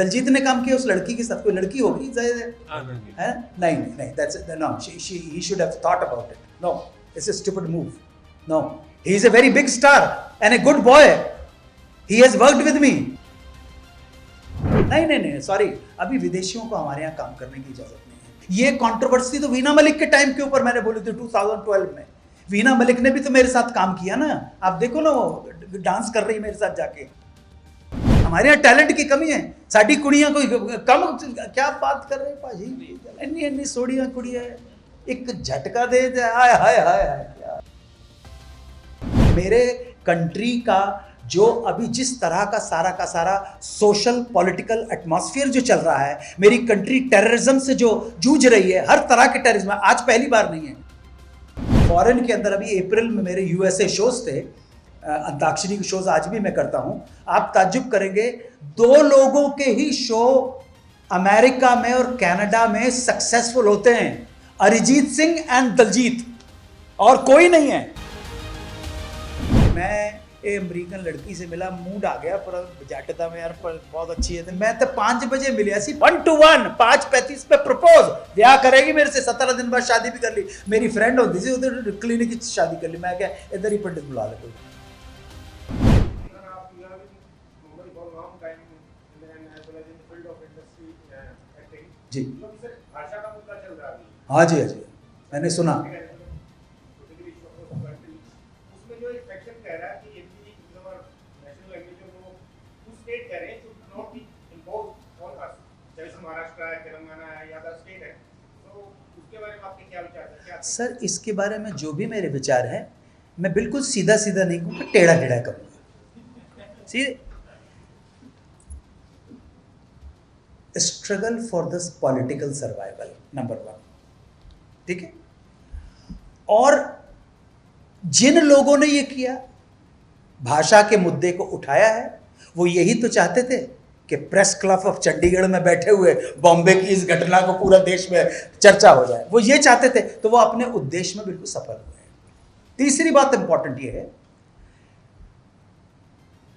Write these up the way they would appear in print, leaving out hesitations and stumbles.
दलजीत ने काम किया उस लड़की के साथ, कोई लड़की होगी जाहिर है, नहीं, that's no, he should have thought about it. No, it's a stupid move. No, he is a very big star and a good boy. He has worked with me. नहीं, सॉरी, अभी विदेशियों को हमारे यहाँ काम करने की इजाजत नहीं है। ये कंट्रोवर्सी तो वीना मलिक के टाइम के ऊपर मैंने बोली थी 2012 में। वीना मलिक ने भी तो मेरे साथ काम किया ना, आप देखो ना, वो डांस कर रही है मेरे साथ जाके। हमारे यहाँ टैलेंट की कमी है, साड़ी कुड़ियां कोई कम, क्या बात कर रहे पाजी, इन्नी सोड़ियां कुड़ियां एक झटका दे, हाय हाय हाय हाय। मेरे कंट्री का जो अभी जिस तरह का सारा सोशल पॉलिटिकल एटमॉस्फेयर जो चल रहा है, मेरी कंट्री टेररिज्म से जो जूझ रही है, हर तरह के टेररिज्म, आज पहली बार नहीं है। फॉरेन के अंदर अभी अप्रैल में मेरे यूएसए शोज थे, अंताक्षरी के शोज आज भी मैं करता हूं। आप ताज्जुब करेंगे, 2 लोगों के ही शो अमेरिका में और कनाडा में सक्सेसफुल होते हैं, अरिजीत सिंह एंड दलजीत, और कोई नहीं है। मैं एक अमेरिकन लड़की से मिला, मूड आ गया, पर जाटता में यार, पर बहुत अच्छी है। मैं तो 5 बजे मिली, ऐसी 1 to 1, 5:35 पे प्रपोज, ब्याह करेगी मेरे से, 17 दिन बाद शादी भी कर ली। मेरी फ्रेंड होती थी उधर क्लिनिक की शादी कर ली। मैं क्या इधर ही पंडित बुला ले कोई। जी भाषा का मुद्दा चल रहा है। हाँ जी, मैंने सुना। उसमें जो एक सेक्शन कह रहा है कि हिंदी और नेशनल लैंग्वेज वो उस स्टेट कह रहे हैं should not be imposed on us, जैसे महाराष्ट्र है, तेलंगाना है या अदर स्टेट है, तो उसके बारे में आपके क्या विचार है? सर, इसके बारे में जो भी मेरे विचार हैं, मैं बिल्कुल सीधा नहीं कहूँगा, टेढ़ा करूँगा। See struggle for this political survival, number 1, ठीक है। और जिन लोगों ने ये किया, भाषा के मुद्दे को उठाया है, वो यही तो चाहते थे कि प्रेस क्लब ऑफ चंडीगढ़ में बैठे हुए बॉम्बे की इस घटना को पूरा देश में चर्चा हो जाए, वो ये चाहते थे, तो वो अपने उद्देश्य में बिल्कुल सफल हुए। तीसरी बात इंपॉर्टेंट ये है,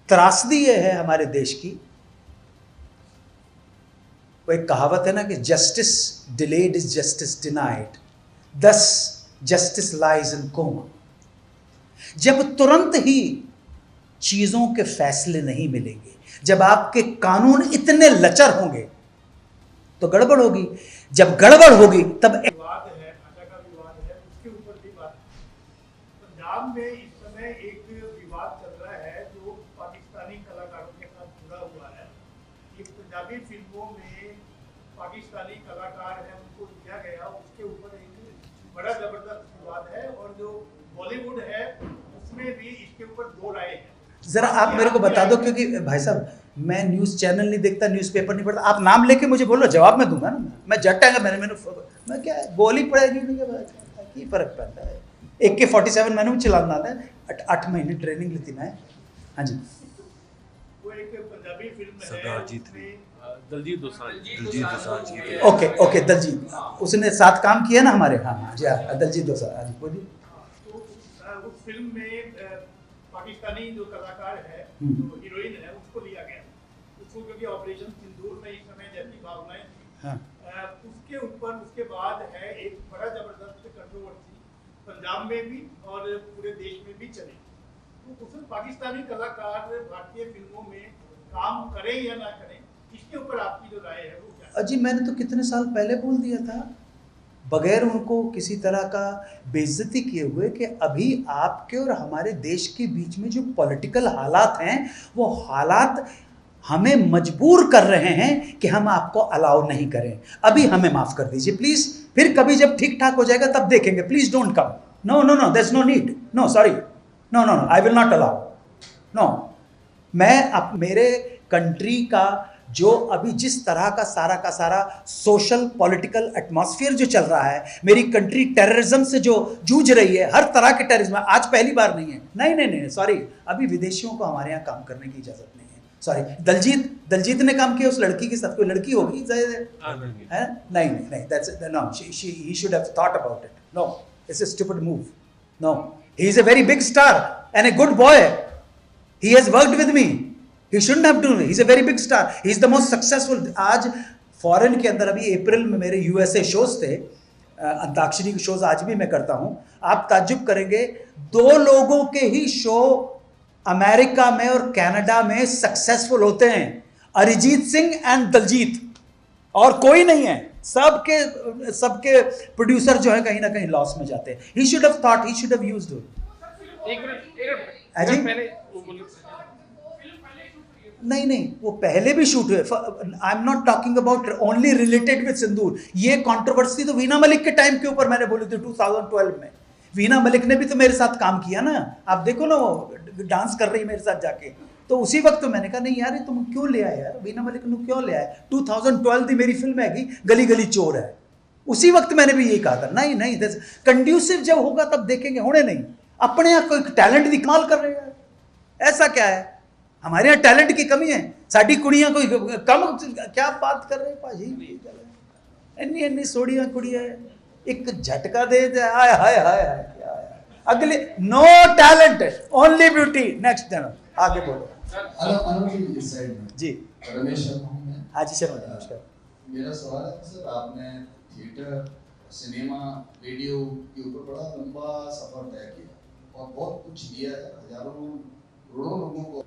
त्रासदी ये है हमारे देश की, वो एक कहावत है ना कि justice delayed is justice denied, दस जस्टिस लाइज इन कोमा। जब तुरंत ही चीजों के फैसले नहीं मिलेंगे, जब आपके कानून इतने लचर होंगे, तो गड़बड़ होगी। जब गड़बड़ होगी तब विवाद है, भाषा का विवाद है, उसके ऊपर भी बात। पंजाब में इस समय एक विवाद चल रहा है जो पाकिस्तानी कलाकारों के साथ जुड़ा हुआ है। एक पंजाबी फिल्मों में पाकिस्तानी कलाकार हैं, उनको लिया गया, उसके ऊपर एक बड़ा जबरदस्त विवाद है, और जो बॉलीवुड है उसमें भी इसके ऊपर 2 राय है। जरा आप मेरे को बता दो, क्योंकि भाई साहब मैं न्यूज़ चैनल नहीं देखता, न्यूज़पेपर नहीं पढ़ता। आप नाम लेके मुझे बोलो, जवाब मैं दूंगा ना। मैं जट आएगा, मैं क्या गोली पड़ेगी नहीं, की फर्क पड़ता है। AK-47 मैंने भी चलाना आता है, 8 महीने ट्रेनिंग ली थी मैं। हाँ जी, वो एक पंजाबी फिल्म है, दलजीत दोसांझ की। ओके, दलजीत, उसने साथ काम किया ना हमारे। हाँ जी, दलजीत दोसांझ। हाँ जी, बोलिए। तो उस फिल्म में पाकिस्तानी जो कलाकार है, जो हीरोइन है, उसको लिया गया, उसको, क्योंकि ऑपरेशन सिंदूर में इस समय जैसी भावनाएं थी। हाँ। उसके ऊपर उसके बाद है एक बड़ा जबरदस्त कंट्रोवर्सी पंजाब में भी और पूरे देश में भी चली। तो उसमें पाकिस्तानी कलाकार भारतीय फिल्मों में काम करें या ना करें, इसके ऊपर आपकी जो राय है वो क्या है? अजी, मैंने तो कितने साल पहले बोल दिया था, बगैर उनको किसी तरह का बेइज्जती किए हुए, कि अभी आपके और हमारे देश के बीच में जो पॉलिटिकल हालात हैं, वो हालात हमें मजबूर कर रहे हैं कि हम आपको अलाउ नहीं करें। अभी हमें माफ़ कर दीजिए प्लीज़, फिर कभी जब ठीक ठाक हो जाएगा तब देखेंगे। Please don't come. No, there is no need. No, sorry, no, I will not allow. No, मैं अब मेरे कंट्री का जो अभी जिस तरह का सारा सोशल पॉलिटिकल एटमॉस्फेयर जो चल रहा है, मेरी कंट्री टेररिज्म से जो जूझ रही है, हर तरह के टेररिज्म, आज पहली बार नहीं है। नहीं, सॉरी, अभी विदेशियों को हमारे यहाँ काम करने की इजाजत नहीं है। सॉरी, दलजीत ने काम किया उस लड़की के साथ, कोई लड़की होगी जाहिर है, नहीं, that's no, he should have thought about it. No, it's a stupid move. No, he is a very big star and a good boy. He has worked with me. He shouldn't have done it. He's a very big star. He's the most successful. आज foreign के अंदर अभी अप्रैल में मेरे USA shows थे, अंताक्षरी के shows आज भी मैं करता हूं. आप ताज्जुब करेंगे, 2 लोगों के ही शो अमेरिका में और कनाडा में सक्सेसफुल होते हैं, अरिजीत सिंह एंड दलजीत, और कोई नहीं है. सबके प्रोड्यूसर जो है कहीं ना कहीं लॉस में जाते हैं. He should have thought, he should have used it. एक मिनट पहले वो बोलो। नहीं, वो पहले भी शूट हुए. I am not talking about only related with Sindoor. ये कंट्रोवर्सी तो वीना मलिक के टाइम के ऊपर मैंने बोली थी 2012 में. वीना मलिक ने भी तो मेरे साथ काम किया ना. आप देखो ना, वो डांस कर रही मेरे साथ जाके. तो उसी वक्त तो मैंने कहा नहीं यार, ये तुम क्यों ले आए यार, वीना मलिक ने क्यों ले आए. 2012 की मेरी फिल्म है गली गली चोर है. उसी वक्त मैंने भी यही कहा था, नहीं कंड्यूसिव जब होगा तब देखेंगे, होने नहीं. अपने यहाँ कोई टैलेंट की कमाल कर रहे हैं, ऐसा क्या है. हमारे यहाँ टैलेंट की कमी है, साड़ी कुड़ियां कोई कम. क्या बात कर रहे हैं पाजी, इन्नी सोड़ियां कुड़ियां, एक झटका दे हाय हाय हाय क्या है. अगले no talent, only beauty. Next channel आगे बोलो जी. रमेश शर्मा हूं मैं. हाँ जी शर्मा जी, नमस्कार. मेरा सवाल है सर, आपने थिएटर, सिनेमा, रेडियो के ऊपर बड़ा लंबा सफर तय किया और बहुत कुछ दिया है हजारों करोड़ों लोगों को.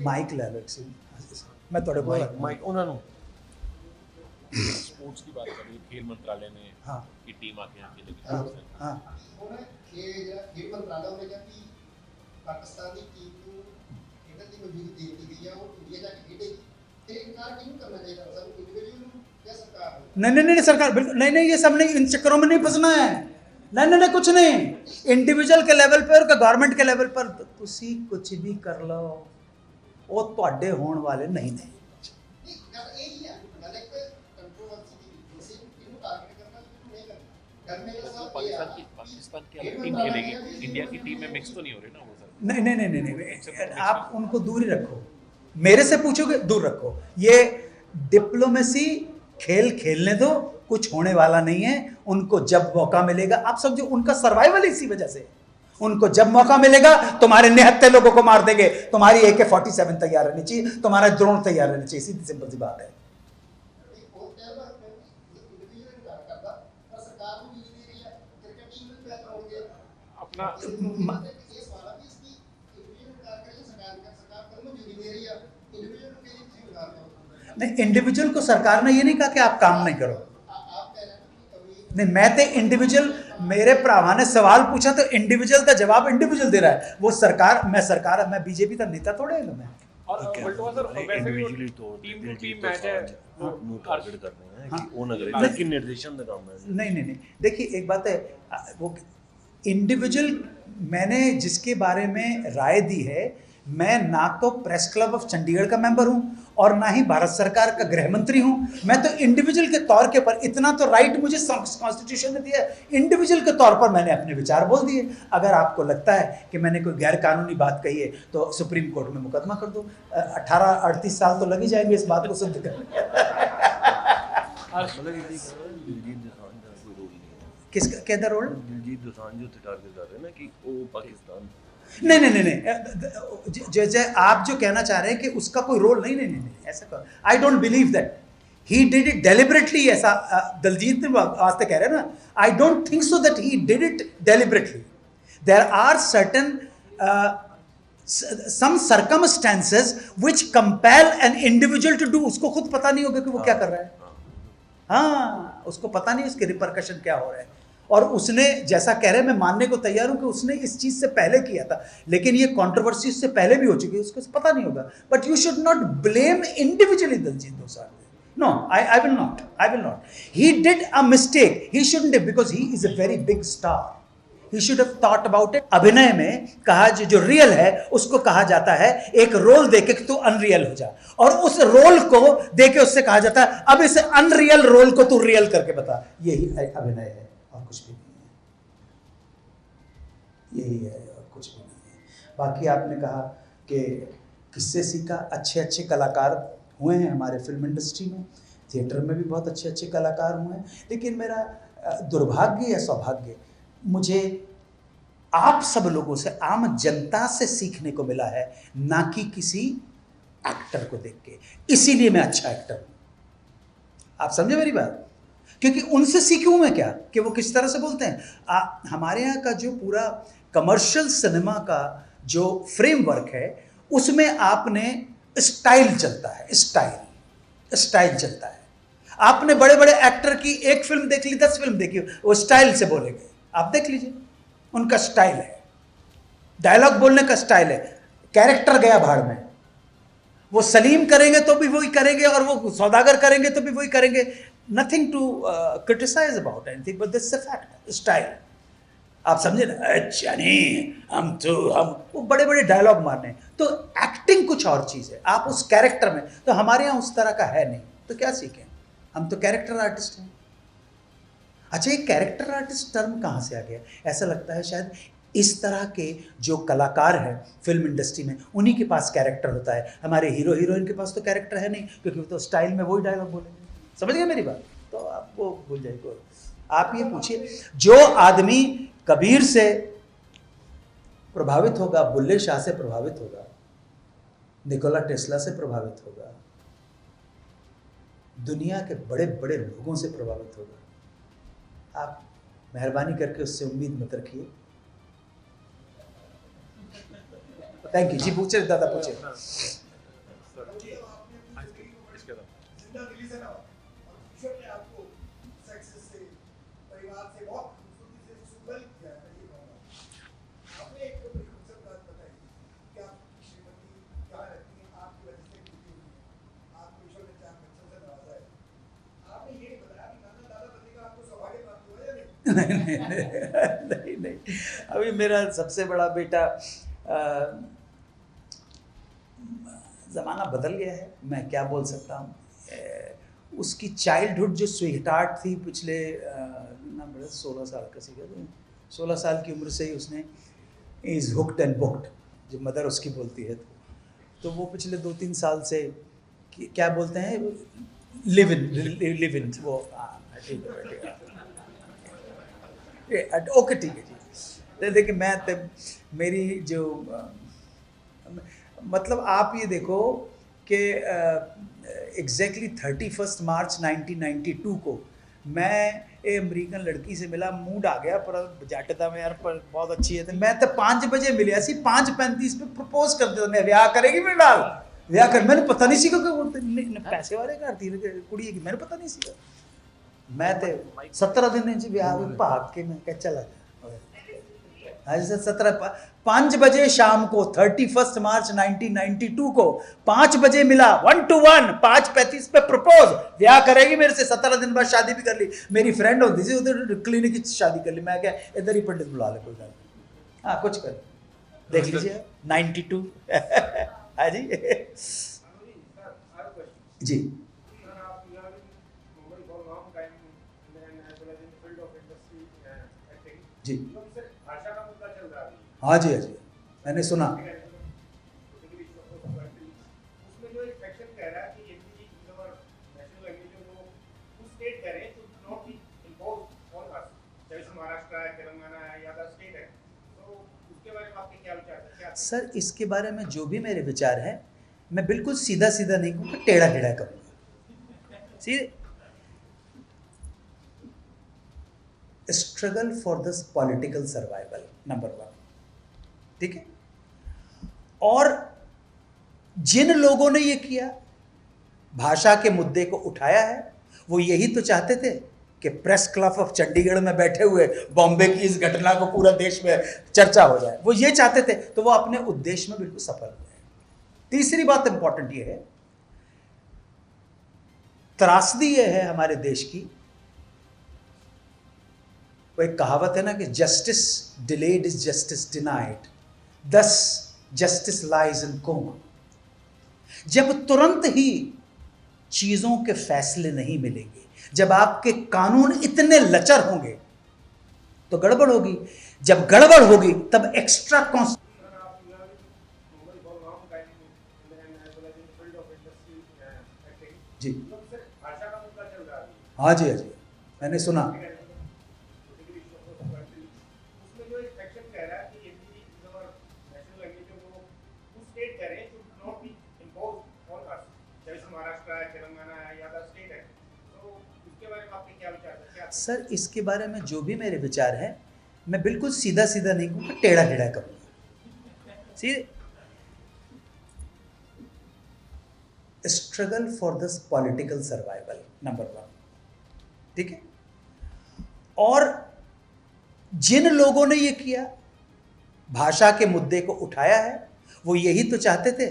माइक ले लो, मैं थोड़े को माइक ਉਹਨਾਂ ਨੂੰ स्पोर्ट्स की बात कर रही है. खेल मंत्रालय ने हाँ की टीम आके यहाँ खेलेगी. हाँ ਹੁਣ ਖੇਡ ਮੰਤਰਾਲਾ ਨੇ ਕਿਹਾ ਕਿ ਪਾਕਿਸਤਾਨ ਦੀ ਟੀਮ ਨੂੰ ਖੇਡਣ ਦੀ ਮਨਜ਼ੂਰੀ ਦੇ ਦਿੱਤੀ ਗਈ ਹੈ, ਉਹ ਇੰਡੀਆ ਜਾ ਕੇ ਖੇਡੇਗੀ. ਤੇ ਇਨਕਾਰ ਕਿਉਂ ਕਰਨਾ ਚਾਹੀਦਾ ਸਾਨੂੰ ਇੰਡੀਵਿਜੂਅਲ ਨੂੰ ਜਾਂ सरकार ਨੂੰ? नहीं सरकार बिल्कुल नहीं, ये सब नहीं, इन चक्करों में नहीं फंसना है. नहीं कुछ नहीं. इंडिविजुअल के लेवल पे और गवर्नमेंट के लेवल पर तुसी कुछ भी कर लो, वो ਤੁਹਾਡੇ ਹੋਣ ਵਾਲੇ नहीं. ਨਹੀਂ ਗੱਲ ਇਹ ਹੀ ਹੈ, ਗੱਲ ਇੱਕ ਕੰਟਰੋਵਰਸੀ ਦੀ ਤੁਸੀਂ ਇਹਨੂੰ ਟਾਰਗੇਟ करना नहीं करना. करने का सब ये है पाकिस्तान की अलग टीम खेलेगी, इंडिया की टीम में मिक्स तो नहीं हो रही ना वो सर. नहीं, आप उनको दूर ही रखो. मेरे से पूछोगे दूर रखो. ये डिप्लोमेसी खेल खेलने दो, कुछ होने वाला नहीं है. उनको जब मौका मिलेगा, आप समझो उनका सर्वाइवल इसी वजह से. उनको जब मौका मिलेगा तुम्हारे निहत्थे लोगों को मार देंगे. तुम्हारी AK-47 तैयार रहनी चाहिए, तुम्हारा ड्रोन तैयार रहना चाहिए. सीधी सिंपल सी बात है. ਉਹ ਕਹਿੰਦਾ ਇੰਡੀਵਿਜੂਅਲ ਇਨਕਾਰ ਕਰਦਾ ਪਰ ਸਰਕਾਰ ਨੂੰ ਬਿਜਲੀ ਦੇ ਰਹੀ ਹੈ, ਕ੍ਰਿਕਟ ਟੀਮ ਨੂੰ ਪੈਸਾ ਹੋਣਗੇ. अपना ਇਹ ਸਵਾਲ ਹੈ ਕਿ ਇਸकी इंडिविजुअल इनकार करें, सरकार को मंजूरी दे रही है, इंडिविजुअल को कहीं नहीं इनकार करो. नहीं, इंडिविजुअल को सरकार ने ये नहीं कहा कि आप काम नहीं करो. आप कह रहे हैं कि कभी नहीं, मैं तो इंडिविजुअल, मेरे भरावां ने सवाल पूछा तो इंडिविजुअल का जवाब इंडिविजुअल दे रहा है. वो सरकार, मैं बीजेपी का नेता थोड़े हूं मैं. और वल्टवा सर वैसे भी इंडिविजुअली तो टीम टू टीम मैच है, ਨੂੰ ਟਾਰਗੇਟ ਕਰਨਾ ਹੈ हाँ। ਕਿ ਉਹ ਨਾ ਕਰੇ, लेकिन निर्देशन ਦਾ ਕੰਮ है. नहीं, देखिए एक बात है, वो इंडिविजुअल मैंने जिसके बारे में राय दी है, मैं ना तो प्रेस क्लब ऑफ चंडीगढ़ का मेंबर हूं और ना ही भारत सरकार का गृह मंत्री हूं. मैं तो इंडिविजुअल के तौर के पर, इतना तो राइट मुझे कॉन्स्टिट्यूशन ने दिया है, इंडिविजुअल के तौर पर मैंने अपने विचार बोल दिए. अगर आपको लगता है कि मैंने कोई गैर कानूनी बात कही है तो सुप्रीम कोर्ट में मुकदमा कर दो. 18-38 साल तो लग ही जाएंगे इस बात को सिद्ध करने. मतलब ये दिलजीत दोसांझ ਦਾ ਕੋਈ ਰੋਲ ਨਹੀਂ ਹੈ. किसका कहता रोल? दिलजीत दोसांझ जो टारगेट कर रहे हैं ना कि वो पाकिस्तान नहीं, जैसे आप जो कहना चाह रहे हैं कि उसका कोई रोल नहीं, ऐसा I don't believe that he did it deliberately. ऐसा दलजीत ने वास्ते कह रहे हैं ना, I don't think so that he did it deliberately. There are certain some circumstances which compel an individual to do. उसको खुद पता नहीं होगा कि वो क्या कर रहा है. हाँ, उसको पता नहीं उसके रिपरकशन क्या हो रहे हैं. और उसने जैसा कह रहे हैं, मैं मानने को तैयार हूं कि उसने इस चीज से पहले किया था, लेकिन ये कंट्रोवर्सी उससे पहले भी हो चुकी है, उसको पता नहीं होगा. But you should not blame individually Diljit Dosanjh. No, I will not. He did a mistake. He shouldn't have, because he is a very big star. He should have thought about it. अभिनय में कहा जो रियल है उसको कहा जाता है एक रोल देके कि तू अनरियल हो जा, और उस रोल को देके उससे कहा जाता है अब इस अनरियल रोल को तू रियल करके बता. यही अभिनय है और कुछ भी नहीं है. यही है और कुछ भी नहीं है. बाकी आपने कहा कि किससे सीखा। अच्छे अच्छे कलाकार हुए हैं हमारे फिल्म इंडस्ट्री में, थिएटर में भी बहुत अच्छे अच्छे कलाकार हुए हैं, लेकिन मेरा दुर्भाग्य या सौभाग्य, मुझे आप सब लोगों से, आम जनता से सीखने को मिला है, ना कि किसी एक्टर को देख के। इसीलिए मैं अच्छा एक्टर हूं। आप समझे मेरी बात? क्योंकि उनसे सीखूं मैं क्या कि वो किस तरह से बोलते हैं। हमारे यहाँ का जो पूरा कमर्शियल सिनेमा का जो फ्रेमवर्क है, उसमें आपने स्टाइल चलता है, स्टाइल चलता है। आपने बड़े बड़े एक्टर की एक फिल्म देख ली, 10 फिल्म देखी, वो स्टाइल से बोलेंगे। आप देख लीजिए, उनका स्टाइल है, डायलॉग बोलने का स्टाइल है। कैरेक्टर गया भाड़ में, वो सलीम करेंगे तो भी वही करेंगे, और वो सौदागर करेंगे तो भी वही करेंगे। Nothing to criticise about anything, but this is a fact, style. आप समझे ना? अच्छा नहीं, हम वो बड़े बड़े डायलॉग मारने। तो एक्टिंग कुछ और चीज़ है, आप उस कैरेक्टर में। तो हमारे यहाँ उस तरह का है नहीं, तो क्या सीखें? हम तो कैरेक्टर आर्टिस्ट हैं। अच्छा, ये कैरेक्टर आर्टिस्ट टर्म कहाँ से आ गया? ऐसा लगता है शायद इस तरह के जो कलाकार हैं फिल्म इंडस्ट्री में, उन्हीं के पास कैरेक्टर होता है। हमारे हीरो हीरोइन के पास तो कैरेक्टर है नहीं, क्योंकि वो तो स्टाइल में वही डायलॉग बोलेंगे। समझ गए मेरी बात? तो आप वो भूल जाइए। आप ये पूछिए, जो आदमी कबीर से प्रभावित होगा, बुल्ले शाह से प्रभावित होगा, निकोला टेस्ला से प्रभावित होगा, दुनिया के बड़े बड़े लोगों से प्रभावित होगा, आप मेहरबानी करके उससे उम्मीद मत रखिए। थैंक यू जी। पूछे दादा, पूछे। नहीं, अभी मेरा सबसे बड़ा बेटा, ज़माना बदल गया है, मैं क्या बोल सकता हूँ। उसकी चाइल्डहुड जो स्वीटहार्ट थी पिछले ना बड़ा 16 साल का सीखा, तो 16 साल की उम्र से ही उसने इज़ हुक्ड एंड बुक्ड, जो मदर उसकी बोलती है, तो वो पिछले 2-3 साल से क्या बोलते हैं, लिव इन वो। ओके, ठीक है जी। देखिए, मैं मेरी जो मतलब आप ये देखो कि एग्जैक्टली 31 मार्च 1992 को मैं एक अमेरिकन लड़की से मिला। मूड आ गया, पर जाटता में यार, पर बहुत अच्छी है। तो मैं तो 5 बजे मिले सी, 5:35 पे प्रपोज कर दिया, मैं ब्याह करेगी मेरे नाल, ब्याह कर। मैंने पता नहीं सीखा कि पैसे वाले करती कुड़ी की, मैंने पता नहीं सीखा। मैं तो 17 दिन जी ब्याह भाग के मैं क्या चला। आज 5 बजे शाम को 31 मार्च 1992 को 5 बजे मिला, 1 to 1, 5:35 पे प्रपोज, ब्याह करेगी मेरे से। 17 दिन बाद शादी भी कर ली। मेरी फ्रेंड होती थी उधर क्लिनिक की शादी कर ली। मैं क्या, इधर ही पंडित बुला ले, कोई बात। हाँ, कुछ कर देख लीजिए 92। हाँ जी जी जी। हाँ जी, हाँ जी, मैंने सुना। सर, इसके बारे में जो भी मेरे विचार हैं, मैं बिल्कुल सीधा सीधा नहीं कहूँगा, टेढ़ा टेढ़ा कहूँगा। सीधे struggle for this political survival, number 1, ठीक है। और जिन लोगों ने ये किया, भाषा के मुद्दे को उठाया है, वो यही तो चाहते थे कि प्रेस क्लब ऑफ चंडीगढ़ में बैठे हुए बॉम्बे की इस घटना को पूरा देश में चर्चा हो जाए। वो ये चाहते थे, तो वो अपने उद्देश्य में बिल्कुल सफल हुए। तीसरी बात इंपॉर्टेंट ये है, त्रासदी ये है हमारे देश की, वो एक कहावत है ना कि justice delayed is justice denied, दस जस्टिस लाइज इन कोमा। जब तुरंत ही चीजों के फैसले नहीं मिलेंगे, जब आपके कानून इतने लचर होंगे, तो गड़बड़ होगी। जब गड़बड़ होगी, तब एक्स्ट्रा जी भाषा का मुद्दा चल रहा है हाँ जी हाँ जी, मैंने सुना। उसमें जो एक सेक्शन कह रहा है कि यदि नेशनल लैंग्वेज है वो स्टेट करें तो not be impose on us, जैसे महाराष्ट्र है, तेलंगाना है या अदर स्टेट है, तो उसके बारे में आपके क्या विचार है? क्या सर इसके बारे में जो भी मेरे विचार हैं, मैं बिल्कुल सीधा सीधा नहीं कहूँगा, टेढ़ा टेढ़ा करूँगा। See struggle for this political survival number 1, ठीक है। और जिन लोगों ने ये किया, भाषा के मुद्दे को उठाया है, वो यही तो चाहते थे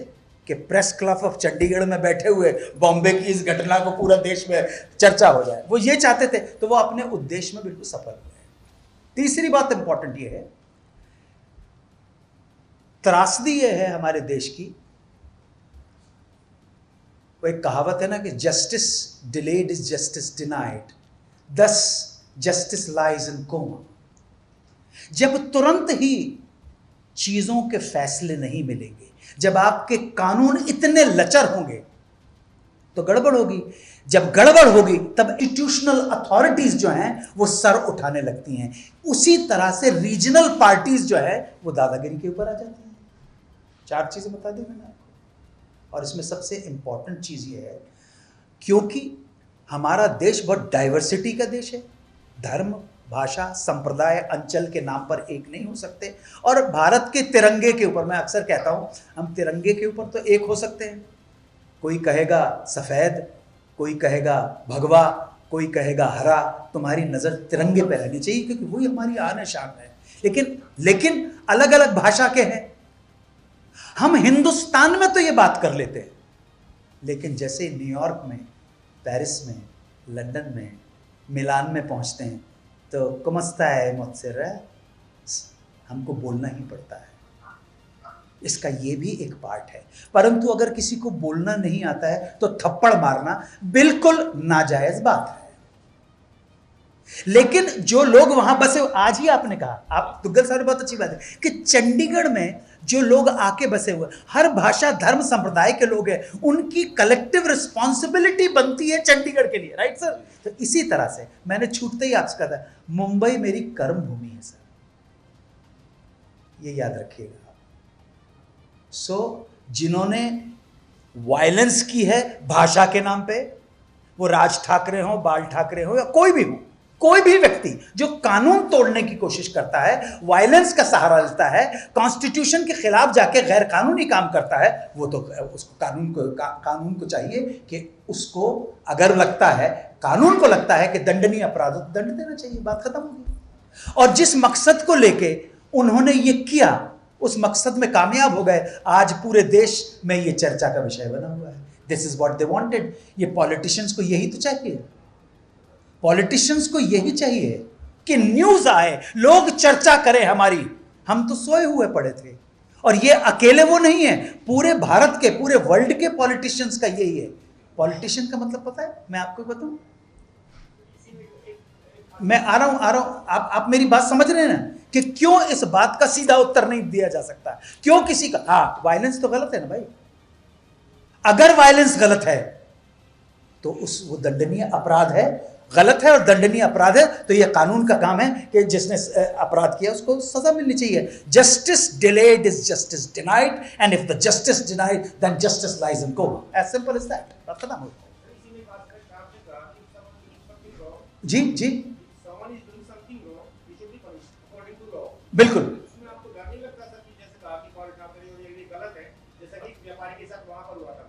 कि प्रेस क्लब ऑफ चंडीगढ़ में बैठे हुए बॉम्बे की इस घटना को पूरा देश में चर्चा हो जाए, वो ये चाहते थे, तो वो अपने उद्देश्य में बिल्कुल सफल हुए। तीसरी बात इंपॉर्टेंट ये है, त्रासदी ये है हमारे देश की, वो एक कहावत है ना कि justice delayed is justice denied, दस जस्टिस लाइज इन कोमा। जब तुरंत ही चीजों के फैसले नहीं मिलेंगे, जब आपके कानून इतने लचर होंगे तो गड़बड़ होगी। जब गड़बड़ होगी तब इंस्टीट्यूशनल अथॉरिटीज जो हैं वो सर उठाने लगती हैं। उसी तरह से रीजनल पार्टीज जो है वो दादागिरी के ऊपर आ जाती हैं। 4 चीजें बता दी मैंने आपको, और इसमें सबसे इंपॉर्टेंट चीज ये है, क्योंकि हमारा देश बहुत डाइवर्सिटी का देश है, धर्म, भाषा, संप्रदाय, अंचल के नाम पर एक नहीं हो सकते। और भारत के तिरंगे के ऊपर मैं अक्सर कहता हूं, हम तिरंगे के ऊपर तो एक हो सकते हैं। कोई कहेगा सफेद, कोई कहेगा भगवा, कोई कहेगा हरा, तुम्हारी नजर तिरंगे पे रहनी चाहिए क्योंकि वही हमारी आन है, शान है। लेकिन अलग अलग भाषा के हैं। हम हिंदुस्तान में तो ये बात कर लेते हैं, लेकिन जैसे न्यूयॉर्क में, पेरिस में, लंदन में, मिलान में पहुंचते हैं तो कमस्ता है मुझसे रह, हमको बोलना ही पड़ता है। इसका ये भी एक पार्ट है। परंतु अगर किसी को बोलना नहीं आता है तो थप्पड़ मारना बिल्कुल नाजायज बात है। लेकिन जो लोग वहां बसे, आज ही आपने कहा, आप दुग्गल साहब ने बहुत अच्छी बात है कि चंडीगढ़ में जो लोग आके बसे हुए, हर भाषा, धर्म, संप्रदाय के लोग हैं, उनकी कलेक्टिव रिस्पॉन्सिबिलिटी बनती है चंडीगढ़ के लिए, राइट सर। तो इसी तरह से मैंने छूटते ही आपसे कहा था, मुंबई मेरी कर्म भूमि है सर, ये याद रखिएगा। जिन्होंने वायलेंस की है भाषा के नाम पे, वो राज ठाकरे हो, बाल ठाकरे हो, या कोई भी हो, कोई भी व्यक्ति जो कानून तोड़ने की कोशिश करता है, वायलेंस का सहारा लेता है, कॉन्स्टिट्यूशन के खिलाफ जाके गैर कानूनी काम करता है, वो तो उसको कानून को चाहिए कि उसको, अगर लगता है, कानून को लगता है कि दंडनीय अपराध, तो दंड देना चाहिए, बात खत्म होगी। और जिस मकसद को लेके उन्होंने ये किया, उस मकसद में कामयाब हो गए। आज पूरे देश में ये चर्चा का विषय बना हुआ है। This is what they wanted. ये पॉलिटिशियंस को यही तो चाहिए, पॉलिटिशियंस को यही चाहिए कि न्यूज आए, लोग चर्चा करें हमारी। हम तो सोए हुए पड़े थे, और ये अकेले वो नहीं है, पूरे भारत के, पूरे वर्ल्ड के पॉलिटिशियंस का यही है। पॉलिटिशियन का मतलब पता है, मैं आपको बताऊं, मैं आ रहा हूं, आप मेरी बात समझ रहे हैं ना, कि क्यों इस बात का सीधा उत्तर नहीं दिया जा सकता, क्यों किसी का, हाँ वायलेंस तो गलत है ना भाई, अगर वायलेंस गलत है तो वो दंडनीय अपराध है, गलत है और दंडनीय अपराध है, तो यह कानून का काम है कि जिसने अपराध किया उसको सजा मिलनी चाहिए। Justice delayed is justice denied, and if the justice denied then justice lies in court, as simple as that. बात खत्म हो जी जी, बिल्कुल। इसमें आपको डर नहीं लगता सर कि जैसे कहा कि बाल ठाकरे और ये गलत है, जैसा कि व्यापारी के साथ वहां पर हुआ था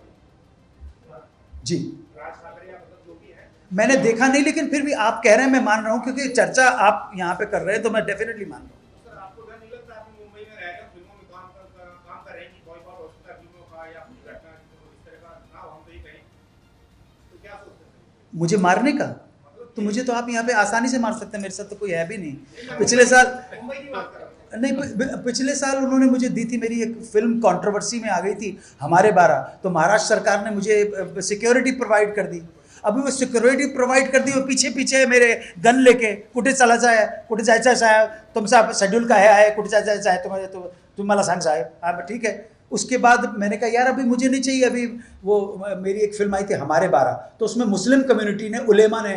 जी, राज ठाकरे या मतलब जो भी है, मैंने देखा नहीं, लेकिन फिर भी आप कह रहे हैं, मैं मान रहा हूं, क्योंकि चर्चा आप यहां पे कर रहे हैं तो मैं डेफिनेटली मान रहा हूं। सर आपको डर नहीं लगता, आप मुंबई में रहकर फिल्मों में काम कर रहे हैं कि बॉयकॉट हो सकता है फिल्मों का या कुछ घटना इस तरह का ना, हम तो ये कहें तो क्या सोचते हैं? मुझे मारने का तो मुझे तो आप यहाँ पे आसानी से मार सकते हैं, मेरे साथ तो कोई है भी नहीं। पिछले साल मुंबई की बात कर रहा हूं। नहीं, पिछले साल उन्होंने मुझे दी थी, मेरी एक फिल्म कंट्रोवर्सी में आ गई थी हमारे 12, तो महाराष्ट्र सरकार ने मुझे सिक्योरिटी प्रोवाइड कर दी। अभी वो सिक्योरिटी प्रोवाइड कर दी, वो पीछे पीछे मेरे गन लेके, कुठे चला जाए, कुठे जायचं साहेब, तुमचा शेड्यूल काय आहे, कुठे जायचं आहे तुम्हाला सांग साहेब, हाँ ठीक है, उसके बाद मैंने कहा यार अभी मुझे नहीं चाहिए, अभी वो मेरी एक फिल्म आई थी हमारे 12, तो उसमें मुस्लिम कम्युनिटी ने, उलेमा ने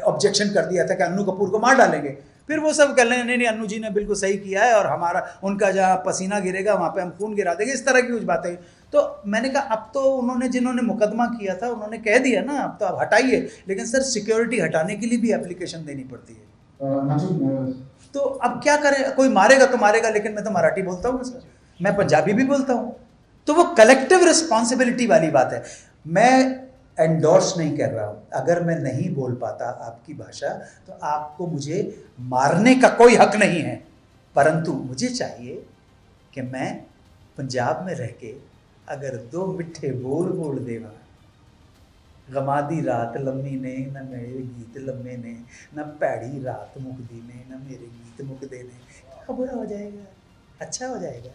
ऑब्जेक्शन कर दिया था कि अन्नू कपूर को मार डालेंगे। फिर वो सब कह रहे हैं नहीं अन्नू जी ने बिल्कुल सही किया है और हमारा उनका जहाँ पसीना गिरेगा वहाँ पे हम खून गिरा देंगे, इस तरह की कुछ बातें। तो मैंने कहा अब तो उन्होंने, जिन्होंने मुकदमा किया था उन्होंने कह दिया ना, अब तो आप हटाइए, लेकिन सर सिक्योरिटी हटाने के लिए भी एप्लीकेशन देनी पड़ती है। तो अब क्या करें, कोई मारेगा तो मारेगा, लेकिन मैं तो मराठी बोलता हूँ सर, मैं पंजाबी भी बोलता हूँ, तो वो कलेक्टिव रिस्पॉन्सिबिलिटी वाली बात है। मैं एंडोर्स नहीं कर रहा हूँ, अगर मैं नहीं बोल पाता आपकी भाषा तो आपको मुझे मारने का कोई हक नहीं है, परंतु मुझे चाहिए कि मैं पंजाब में रह के अगर 2 मिठे बोल बोल देवा, गमादी रात लम्मी ने न मेरे गीत लम्मे ने, न भैड़ी रात मुकदी ने न मेरे गीत मुकदे ने, क्या बुरा हो जाएगा, अच्छा हो जाएगा।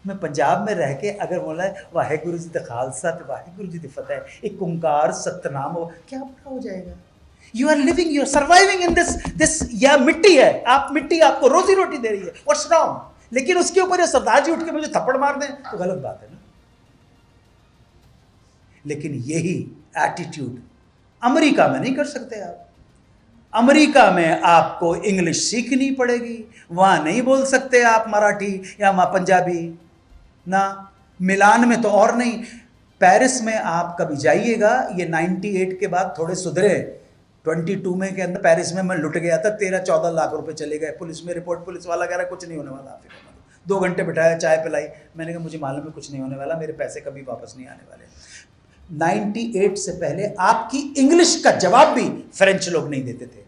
मैं पंजाब में रह के अगर बोला वाहेगुरु जी दा खालसा ते वाहेगुरु जी दी फतेह, एक ओंकार सतनाम हो, क्या बुरा हो जाएगा। You are living, you are surviving in this यह मिट्टी है, आप मिट्टी आपको रोजी रोटी दे रही है, व्हाट्स रॉन्ग। लेकिन उसके ऊपर ये सरदार जी उठ के मुझे थप्पड़ मार दें तो गलत बात है ना। लेकिन यही एटीट्यूड अमेरिका में नहीं कर सकते आप। अमेरिका में आपको इंग्लिश सीखनी पड़ेगी, वहां नहीं बोल सकते आप मराठी या वहां पंजाबी ना, मिलान में तो और नहीं। पेरिस में आप कभी जाइएगा, ये 98 के बाद थोड़े सुधरे, 22 में के अंदर पेरिस में मैं लुट गया था, 13-14 लाख रुपए चले गए। पुलिस में रिपोर्ट, पुलिस वाला कह रहा कुछ नहीं होने वाला, आप 2 घंटे बिठाया, चाय पिलाई, मैंने कहा मुझे मालूम है कुछ नहीं होने वाला, मेरे पैसे कभी वापस नहीं आने वाले। 98 से पहले आपकी इंग्लिश का जवाब भी फ्रेंच लोग नहीं देते थे,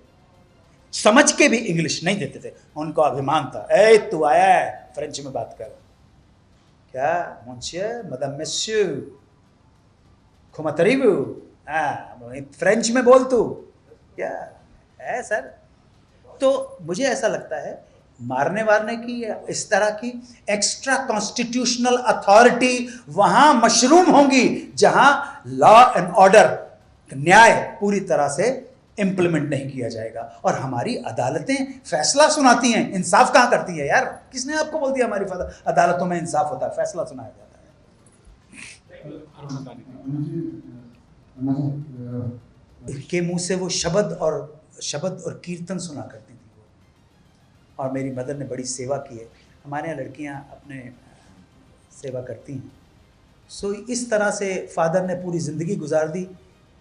समझ के भी इंग्लिश नहीं देते थे, उनको अभिमान था, ए तू आया है फ्रेंच में बात कर, क्या मोंसियर मदम मेस्यू खुमतरीबू, फ्रेंच में बोल तू, क्या है सर। तो मुझे ऐसा लगता है मारने वारने की इस तरह की एक्स्ट्रा कॉन्स्टिट्यूशनल अथॉरिटी वहां मशरूम होंगी जहां लॉ एंड ऑर्डर, न्याय पूरी तरह से इंप्लीमेंट नहीं किया जाएगा। और हमारी अदालतें फैसला सुनाती हैं, इंसाफ कहां करती है यार। किसने आपको बोल दिया हमारी अदालतों में इंसाफ होता है, फैसला सुनाया जाता है। के मुंह से वो शब्द और कीर्तन सुना करती थी वो। और मेरी मदर ने बड़ी सेवा की है, हमारे यहाँ लड़कियाँ अपने सेवा करती हैं। सो इस तरह से फादर ने पूरी ज़िंदगी गुजार दी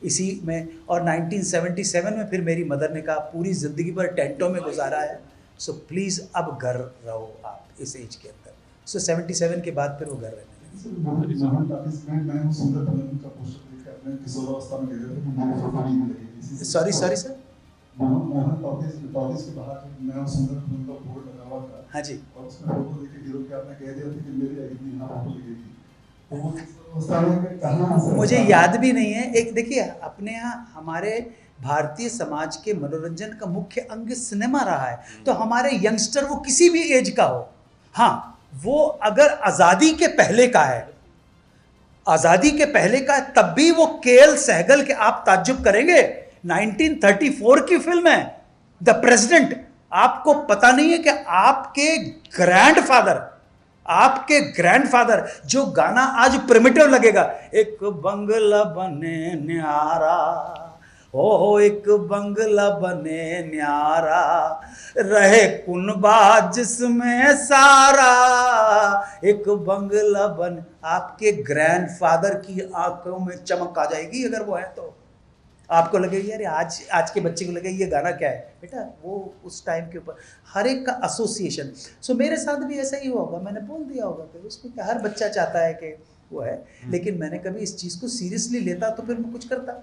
इसी में। और 1977 में फिर मेरी मदर ने कहा पूरी ज़िंदगी भर टेंटों में गुजारा है, सो प्लीज़ अब घर रहो आप इस एज के अंदर। सो 77 के बाद फिर वो घर रहने लगे। सॉरी सर, हाँ जी, मुझे याद भी नहीं है। एक देखिए, अपने यहाँ हमारे भारतीय समाज के मनोरंजन का मुख्य अंग सिनेमा रहा है, तो हमारे यंगस्टर वो किसी भी एज का हो, हाँ वो अगर आज़ादी के पहले का है, आज़ादी के पहले का है, तब भी वो केएल सहगल के, आप ताज्जुब करेंगे, 1934 की फिल्म है द प्रेसिडेंट। आपको पता नहीं है कि आपके ग्रैंडफादर जो गाना आज प्रिमिटिव लगेगा, एक बंगला बने न्यारा, हो एक बंगला बने न्यारा, रहे कुनबा जिसमें सारा, एक बंगला बन। आपके ग्रैंडफादर की आंखों में चमक आ जाएगी अगर वो है तो। आपको लगेगा यार आज के बच्चे को लगेगा ये गाना क्या है, बेटा वो उस टाइम के ऊपर हर एक का एसोसिएशन। सो मेरे साथ भी ऐसा ही होगा, मैंने बोल दिया होगा फिर उसको कि हर बच्चा चाहता है कि वो है, लेकिन मैंने कभी इस चीज़ को सीरियसली लेता तो फिर मैं कुछ करता।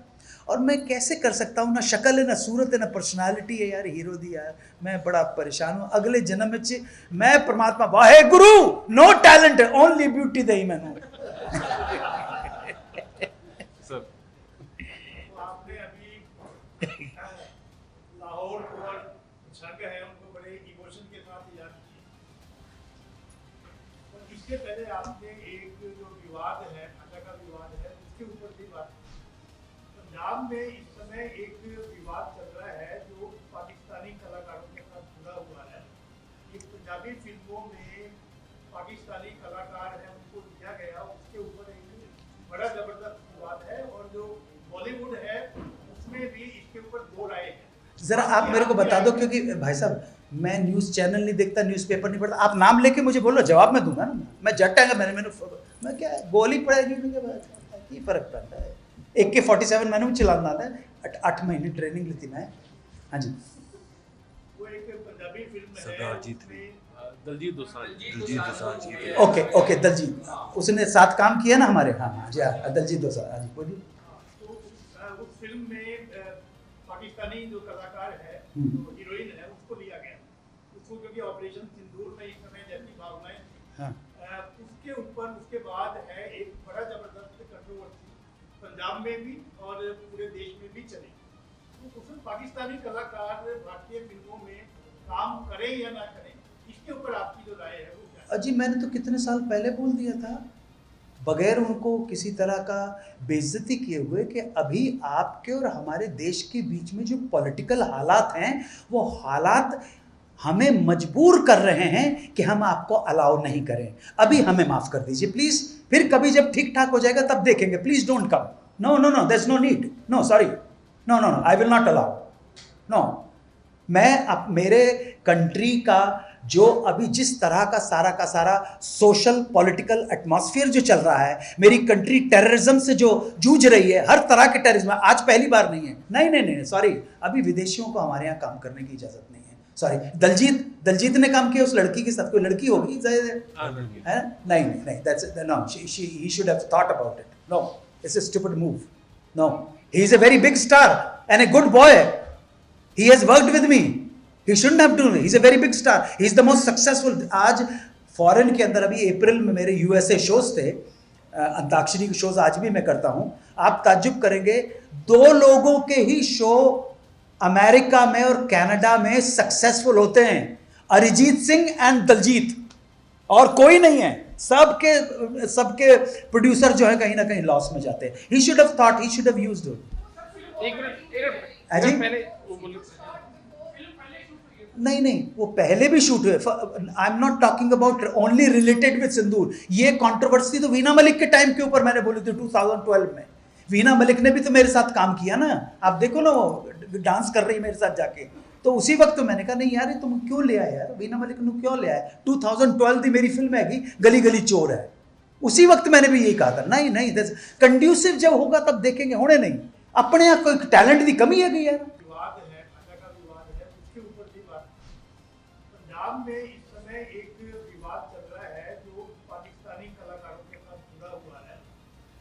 और मैं कैसे कर सकता हूँ, ना शक्ल है, ना सूरत है, ना पर्सनालिटी है यार, हीरो दी यार, मैं बड़ा परेशान हूँ। अगले जन्म में मैं परमात्मा वाहे गुरु, नो टैलेंट है, ओनली ब्यूटी दही मैंने। लाहौर और संघ है उनको बड़े इमोशन के साथ याद किया। और इसके पहले आपने एक जो विवाद है, भाषा का विवाद है, उसके ऊपर भी बात की। पंजाब में इस समय एक विवाद चल रहा है जो पाकिस्तानी कलाकारों के साथ जुड़ा हुआ है। ये पंजाबी फिल्मों में पाकिस्तानी कलाकार हैं, उनको दिया गया उसके ऊपर एक बड़ा जबरदस्त विवाद है और जो बॉलीवुड है उसमें भी इसके ऊपर दो राय है। जरा आप मेरे को बता दो, क्योंकि भाई साहब मैं न्यूज़ चैनल नहीं देखता, न्यूज़पेपर नहीं पढ़ता, आप नाम लेके मुझे बोलो, जवाब मैं दूंगा ना। मैं जट्टांगा, मैं क्या गोली पड़ेगी की फर्क पड़ता है। AK-47 मैंने भी चलाना आता है, 8 महीने ट्रेनिंग ली थी मैं। हाँ जी, वो एक पंजाबी फिल्म है सरदार जीत उसमें दलजीत दोसांझ दिलजीत दोसांझ की ओके दलजीत, उसने साथ काम किया ना हमारे। हाँ हाँ जी, हाँ दलजीत दोसांझ। हाँ जी बोलिए। तो उस फिल्म में पाकिस्तानी जो कलाकार है हम्म। जो हीरोइन है उसको लिया गया, उसको क्योंकि ऑपरेशन सिंदूर में इस समय जैसी भावनाएं थी, हाँ उसके ऊपर उसके बाद है एक बड़ा जबरदस्त कंट्रोवर्सी पंजाब में भी और पूरे देश में भी चली। तो उसमें पाकिस्तानी कलाकार भारतीय फिल्मों में काम करें या ना करें, इसके ऊपर आपकी जो राय है वो क्या है? अजी मैंने तो कितने साल पहले बोल दिया था, बगैर उनको किसी तरह का बेइज्जती किए हुए, कि अभी आपके और हमारे देश के बीच में जो पॉलिटिकल हालात हैं वो हालात हमें मजबूर कर रहे हैं कि हम आपको अलाउ नहीं करें। अभी हमें माफ़ कर दीजिए प्लीज़, फिर कभी जब ठीक ठाक हो जाएगा तब देखेंगे। Please don't come. No no no, there is no need. No sorry, no no no, I will not allow. No, मैं अब मेरे कंट्री का जो अभी जिस तरह का सारा सोशल पॉलिटिकल एटमॉस्फेयर जो चल रहा है, मेरी कंट्री टेररिज्म से जो जूझ रही है, हर तरह के टेररिज्म, आज पहली बार नहीं है। नहीं, सॉरी, अभी विदेशियों को हमारे यहाँ काम करने की इजाज़त नहीं है। सॉरी, दलजीत ने काम किया उस लड़की के साथ, कोई लड़की होगी है ना? नहीं, that's no, he should have thought about it. No, it's a stupid move. No, he is a very big star and a good boy. He has worked with me. He shouldn't have done it. He's a very big star. He's the most successful. आज foreign के अंदर अभी अप्रैल में मेरे USA shows थे, अंताक्षरी के shows आज भी मैं करता हूँ। आप ताज्जुब करेंगे, 2 लोगों के ही शो अमेरिका में और कनाडा में सक्सेसफुल होते हैं, अरिजीत सिंह एंड दलजीत, और कोई नहीं है। सबके प्रोड्यूसर जो है कहीं ना कहीं लॉस में जाते हैं। He should have thought, he should have used it. एक मिनट अजी? पहले वो बोले नहीं, वो पहले भी शूट हुए। I am not talking about only related with Sindoor. ये कंट्रोवर्सी तो वीना मलिक के टाइम के ऊपर मैंने बोली थी 2012 में। वीना मलिक ने भी तो मेरे साथ काम किया ना, आप देखो ना, वो डांस कर रही है मेरे साथ जाके। तो उसी वक्त तो मैंने कहा नहीं यार, ये तुम क्यों ले आए यार, वीना मलिक ने क्यों ले आए। 2012 की मेरी फिल्म है कि गली गली चोर है, उसी वक्त मैंने भी यही कहा था। नहीं, कंड्यूसिव जब होगा तब देखेंगे, होने नहीं। अपने यहाँ कोई टैलेंट की कमी है कि यार। विवाद है, भाषा का विवाद है, उसके ऊपर भी बात। पंजाब में इस समय एक विवाद चल रहा है जो पाकिस्तानी कलाकारों के साथ जुड़ा हुआ है।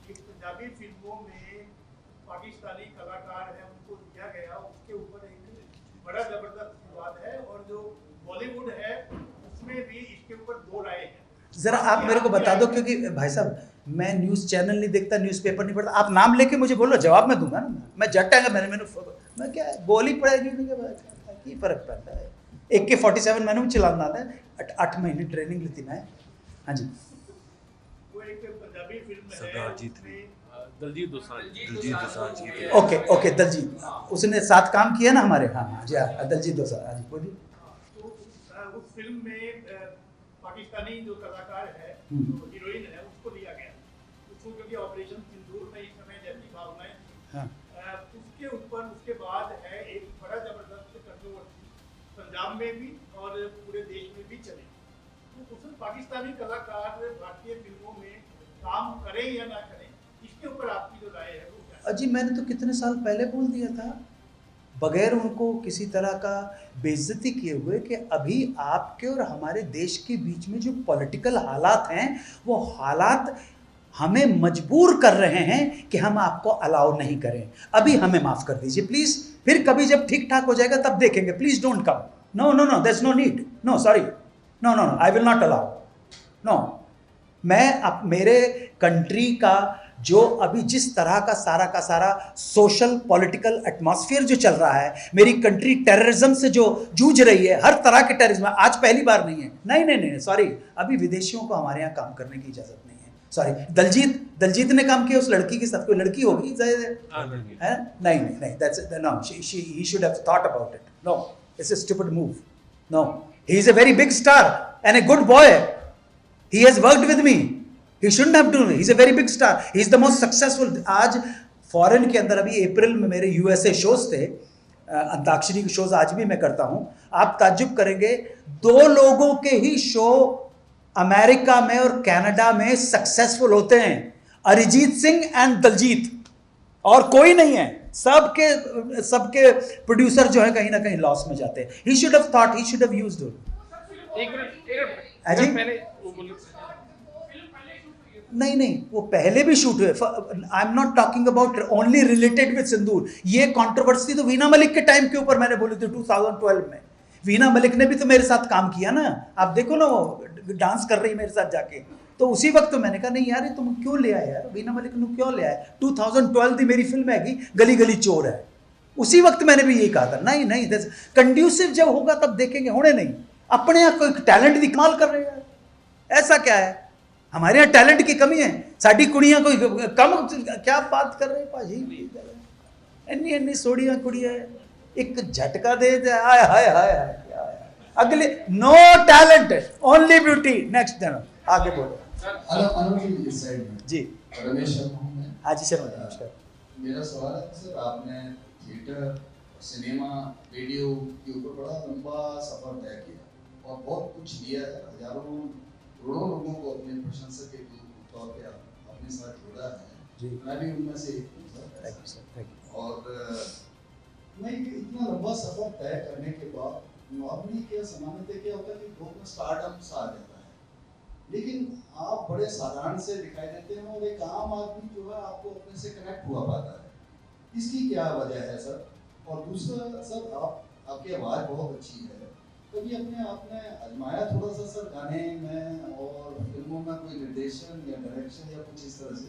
एक पंजाबी फिल्मों में पाकिस्तानी कलाकार हैं उनको दिया गया, उसके ऊपर एक बड़ा जबरदस्त विवाद है और जो बॉलीवुड है उसमें भी इसके ऊपर दो राय है। जरा आप मेरे को बता दो, क्योंकि भाई साहब मैं न्यूज़ चैनल नहीं देखता, न्यूज़पेपर नहीं पढ़ता, आप नाम लेके मुझे बोलो, जवाब मैं दूंगा ना। मैं जट्टांगा, मैं क्या गोली पड़ेगी की फर्क पड़ता है। AK-47 मैंने भी चलाना आता है, 8 महीने ट्रेनिंग ली थी मैं। हाँ जी, वो एक पंजाबी फिल्म है सरदार जीत उसमें दलजीत दोसांझ दिलजीत दोसांझ की ओके दलजीत, उसने साथ काम किया ना हमारे। हाँ जी, हाँ दलजीत दोसांझ। हाँ जी बोलिए। तो उस फिल्म में पाकिस्तानी जो कलाकार है जो हीरोइन है उसको लिया गया, उसको क्योंकि ऑपरेशन सिंदूर में इस समय जैसी भावनाएं थी, हाँ उसके ऊपर उसके बाद है एक बड़ा जबरदस्त कंट्रोवर्सी पंजाब में भी और पूरे देश में भी चली। तो उसमें पाकिस्तानी कलाकार भारतीय फिल्मों में काम करें या ना करें, इसके ऊपर आपकी जो राय है वो क्या है? अजी मैंने तो कितने साल पहले बोल दिया था, बगैर उनको किसी तरह का बेइज्जती किए हुए, कि अभी आपके और हमारे देश के बीच में जो पॉलिटिकल हालात हैं वो हालात हमें मजबूर कर रहे हैं कि हम आपको अलाउ नहीं करें। अभी हमें माफ़ कर दीजिए प्लीज़, फिर कभी जब ठीक ठाक हो जाएगा तब देखेंगे। Please don't come. No, there is no need. No sorry, no, I will not allow. No, मैं अब मेरे कंट्री का जो अभी जिस तरह का सारा सोशल पॉलिटिकल एटमॉस्फेयर जो चल रहा है, मेरी कंट्री टेररिज्म से जो जूझ रही है, हर तरह के टेररिज्म, आज पहली बार नहीं है। नहीं, सॉरी, अभी विदेशियों को हमारे यहाँ काम करने की इजाज़त नहीं है। सॉरी, दलजीत ने काम किया उस लड़की के साथ, कोई लड़की होगी है ना? नहीं, that's no, he should have thought about it. No, it's a stupid move. No, he is a very big star and a good boy. He has worked with me. He shouldn't have done. He's a very big star. He's the most successful. आज foreign के अंदर अभी अप्रैल में मेरे USA shows थे, अंताक्षरी के shows आज भी मैं करता हूं. आप ताज्जुब करेंगे, 2 लोगों के ही शो अमेरिका में और कनाडा में सक्सेसफुल होते हैं, अरिजीत सिंह एंड दलजीत, और कोई नहीं है. सबके प्रोड्यूसर जो है कहीं ना कहीं लॉस में जाते हैं. He should have thought, he should have used it. एक मिनट अजी? पहले वो बोलो नहीं, वो पहले भी शूट हुए. I am not talking about only related with Sindoor. ये कंट्रोवर्सी तो वीना मलिक के टाइम के ऊपर मैंने बोली थी 2012 में. वीना मलिक ने भी तो मेरे साथ काम किया ना. आप देखो ना, वो डांस कर रही मेरे साथ जाके. तो उसी वक्त तो मैंने कहा नहीं यार, ये तुम क्यों ले आए यार, वीना मलिक ने क्यों ले आए. 2012 की मेरी फिल्म है गली गली चोर है. उसी वक्त मैंने भी यही कहा था, नहीं कंड्यूसिव जब होगा तब देखेंगे, होने नहीं. अपने यहाँ कोई टैलेंट की कमाल कर रहे हैं, ऐसा क्या है. हमारे यहाँ टैलेंट की कमी है. साड़ी कुड़ियाँ कोई कम, क्या बात कर रहे हैं पाजी. इन्नी सोड़ियाँ कुड़ियाँ एक झटका दे, हाय हाय हाय अगले. No talent, only beauty. Next दिन आगे बोलो. अनुज जी इस साइड में जी रमेश शर्मा हूं मैं. हाँ जी शर्मा जी, नमस्कार. मेरा सवाल है सर, आपने थिएटर, सिनेमा, रेडियो के ऊपर बड़ा लंबा सफर तय किया और बहुत कुछ दिया है. हजारों करोड़ों लोगों को अपने प्रशंसक के तौर पे अपने साथ जोड़ा है. मैं भी उनमें से एक हूँ sir. Thank you sir, thank you. और मैं इतना लंबा सफर तय करने के बाद नॉर्मली क्या सामान्यतः क्या होता है कि लोग में स्टारडम सा आ जाता है, लेकिन आप बड़े साधारण से दिखाई देते हैं और एक आम आदमी जो है आपको अपने से कनेक्ट हुआ पाता है. इसकी क्या वजह है सर? और दूसरा सर, आपकी आवाज़ बहुत अच्छी है. कभी अपने आपने आजमाया थोड़ा सा सर गाने में और फिल्मों में कोई निर्देशन या डायरेक्शन या कुछ इस तरह से?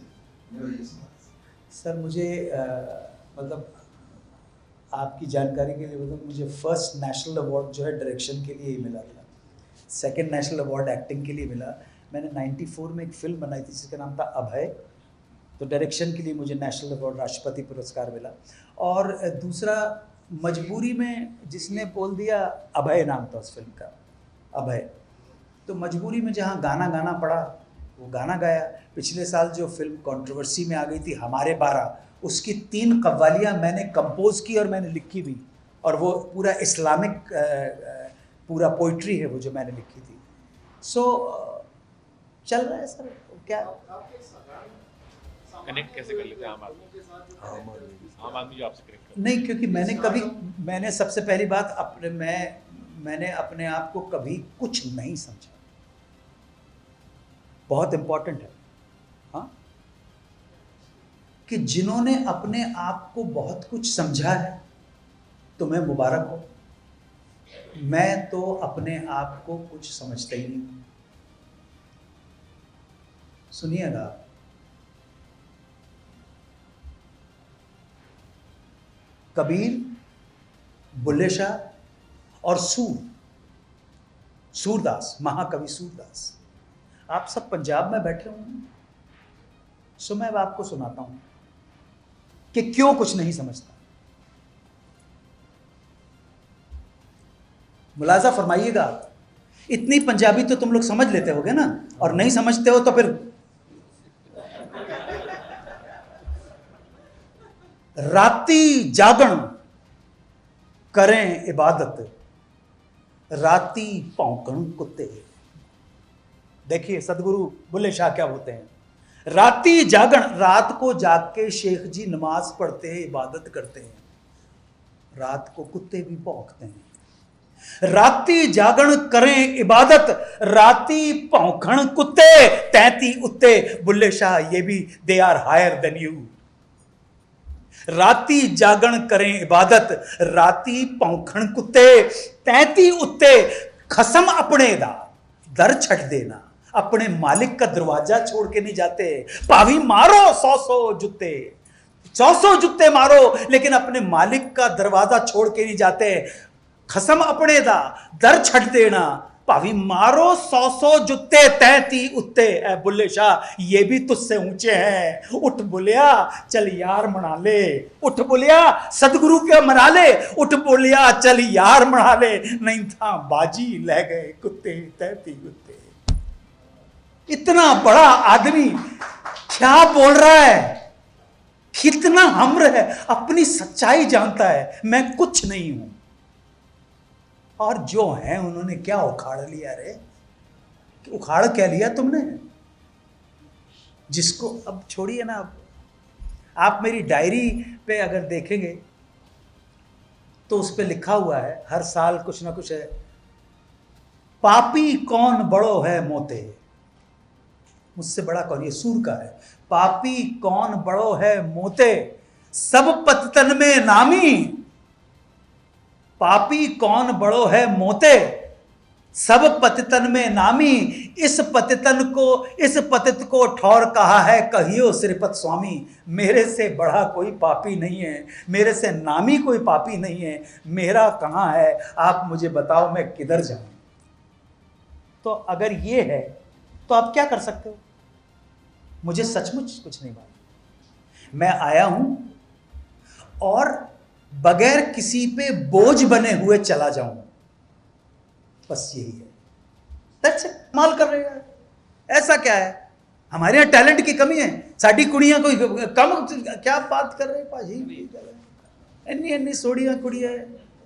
मेरा ये सवाल है सर. मुझे मतलब आपकी जानकारी के लिए मतलब मुझे फर्स्ट नेशनल अवार्ड जो है डायरेक्शन के लिए ही मिला था. सेकंड नेशनल अवार्ड एक्टिंग के लिए मिला. मैंने 94 में एक फिल्म बनाई थी जिसका नाम था अभय, तो डायरेक्शन के लिए मुझे नेशनल अवार्ड, राष्ट्रपति पुरस्कार मिला. और दूसरा मजबूरी में जिसने बोल दिया, अभय नाम था उस फिल्म का, अभय. तो मजबूरी में जहाँ गाना पड़ा वो गाना गाया. पिछले साल जो फिल्म कंट्रोवर्सी में आ गई थी हमारे 12, उसकी 3 कव्वालियाँ मैंने कंपोज की और मैंने लिखी भी, और वो पूरा इस्लामिक पूरा पोइट्री है वो जो मैंने लिखी थी. सो चल रहा है सर. क्या कनेक्ट कैसे कर लेते हैं आम आदमी जो आपसे कनेक्ट नहीं, क्योंकि मैंने सबसे पहली बात मैंने अपने आप को कभी कुछ नहीं समझा. बहुत इंपॉर्टेंट है हाँ, कि जिन्होंने अपने आप को बहुत कुछ समझा है तुम्हें मुबारक हो. मैं तो अपने आप को कुछ समझता ही नहीं. सुनिएगा, कबीर, बुल्ले शाह और सूरदास, महाकवि सूरदास, आप सब पंजाब में बैठे हुए हैं. सो मैं अब आपको सुनाता हूं कि क्यों कुछ नहीं समझता. मुलाजा फरमाइएगा. इतनी पंजाबी तो तुम लोग समझ लेते होगे ना, और नहीं समझते हो तो फिर राती जागण करें इबादत, राती भौंकण कुत्ते. देखिए सदगुरु बुल्ले शाह क्या बोलते हैं. राती जागण, रात को जाग के शेख जी नमाज पढ़ते हैं, इबादत करते हैं. रात को कुत्ते भी भौंकते हैं. राती जागण करें इबादत, राती भौंकण कुत्ते, तैती उत्ते. बुल्ले शाह ये भी they are higher than you. राती जागण करें इबादत, राती भौंकण कुत्ते, तैती उत्ते. खसम अपने दा दर छट देना, अपने मालिक का दरवाजा छोड़ के नहीं जाते. पावी मारो 100 जुत्ते, 100 जुत्ते मारो, लेकिन अपने मालिक का दरवाजा छोड़ के नहीं जाते. खसम अपने दा दर छट देना, भावी मारो 100 जुत्ते, तैती उत्ते. ए बुल्ले शाह ये भी तुझसे ऊंचे हैं. उठ बुलिया चल यार मना ले, उठ बुलिया सदगुरु के मना ले, उठ बुलिया चल यार मना ले. नहीं था बाजी ले गए कुत्ते, तैती उत्ते. इतना बड़ा आदमी क्या बोल रहा है, कितना हम्र है, अपनी सच्चाई जानता है, मैं कुछ नहीं हूं। और जो है उन्होंने क्या उखाड़ लिया रे, उखाड़ क्या लिया तुमने, जिसको अब छोड़िए ना। आप मेरी डायरी पे अगर देखेंगे तो उस पे लिखा हुआ है, हर साल कुछ ना कुछ है, पापी कौन बड़ो है मोते, मुझसे बड़ा कौन, ये सूर का है, पापी कौन बड़ो है मोते, सब पतितन में नामी, पापी कौन बड़ो है मोते, सब पतितन में नामी, इस पतित को ठौर कहा है कहियो श्रीपत स्वामी, मेरे से बड़ा कोई पापी नहीं है, मेरे से नामी कोई पापी नहीं है, मेरा कहां है आप मुझे बताओ, मैं किधर जाऊं। तो अगर ये है तो आप क्या कर सकते हो, मुझे सचमुच कुछ नहीं मालूम। मैं आया हूं और बगैर किसी पे बोझ बने हुए चला जाऊं, बस यही है। That's it. माल कर रहे हैं, ऐसा क्या है, हमारे यहाँ टैलेंट की कमी है, साड़ी कुड़ियां कोई कम, क्या बात कर रहे हैं पाजी, इन्नी इन्नी सोड़ियां कुड़ियां,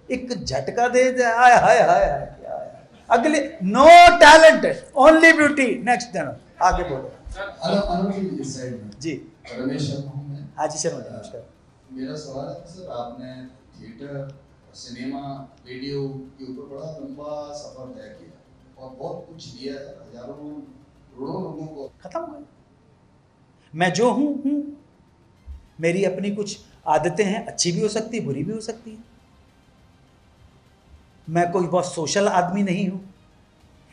एक झटका दे दे, हाय हाय हाय हाय, क्या है अगले, no talent only beauty. Next दिन आगे बोलो इस साइड में जी। रमेश शर्मा हूं मैं। हाँ जी सर, नमस्कार। मेरा सवाल है कि सर आपने थिएटर, सिनेमा, रेडियो के ऊपर बड़ा लंबा सफर तय किया और बहुत कुछ दिया है, हजारों करोड़ों लोगों को। खत्म हो गया, मैं जो हूं। मेरी अपनी कुछ आदतें हैं, अच्छी भी हो सकती, बुरी भी हो सकती है। मैं कोई बहुत सोशल आदमी नहीं हूं,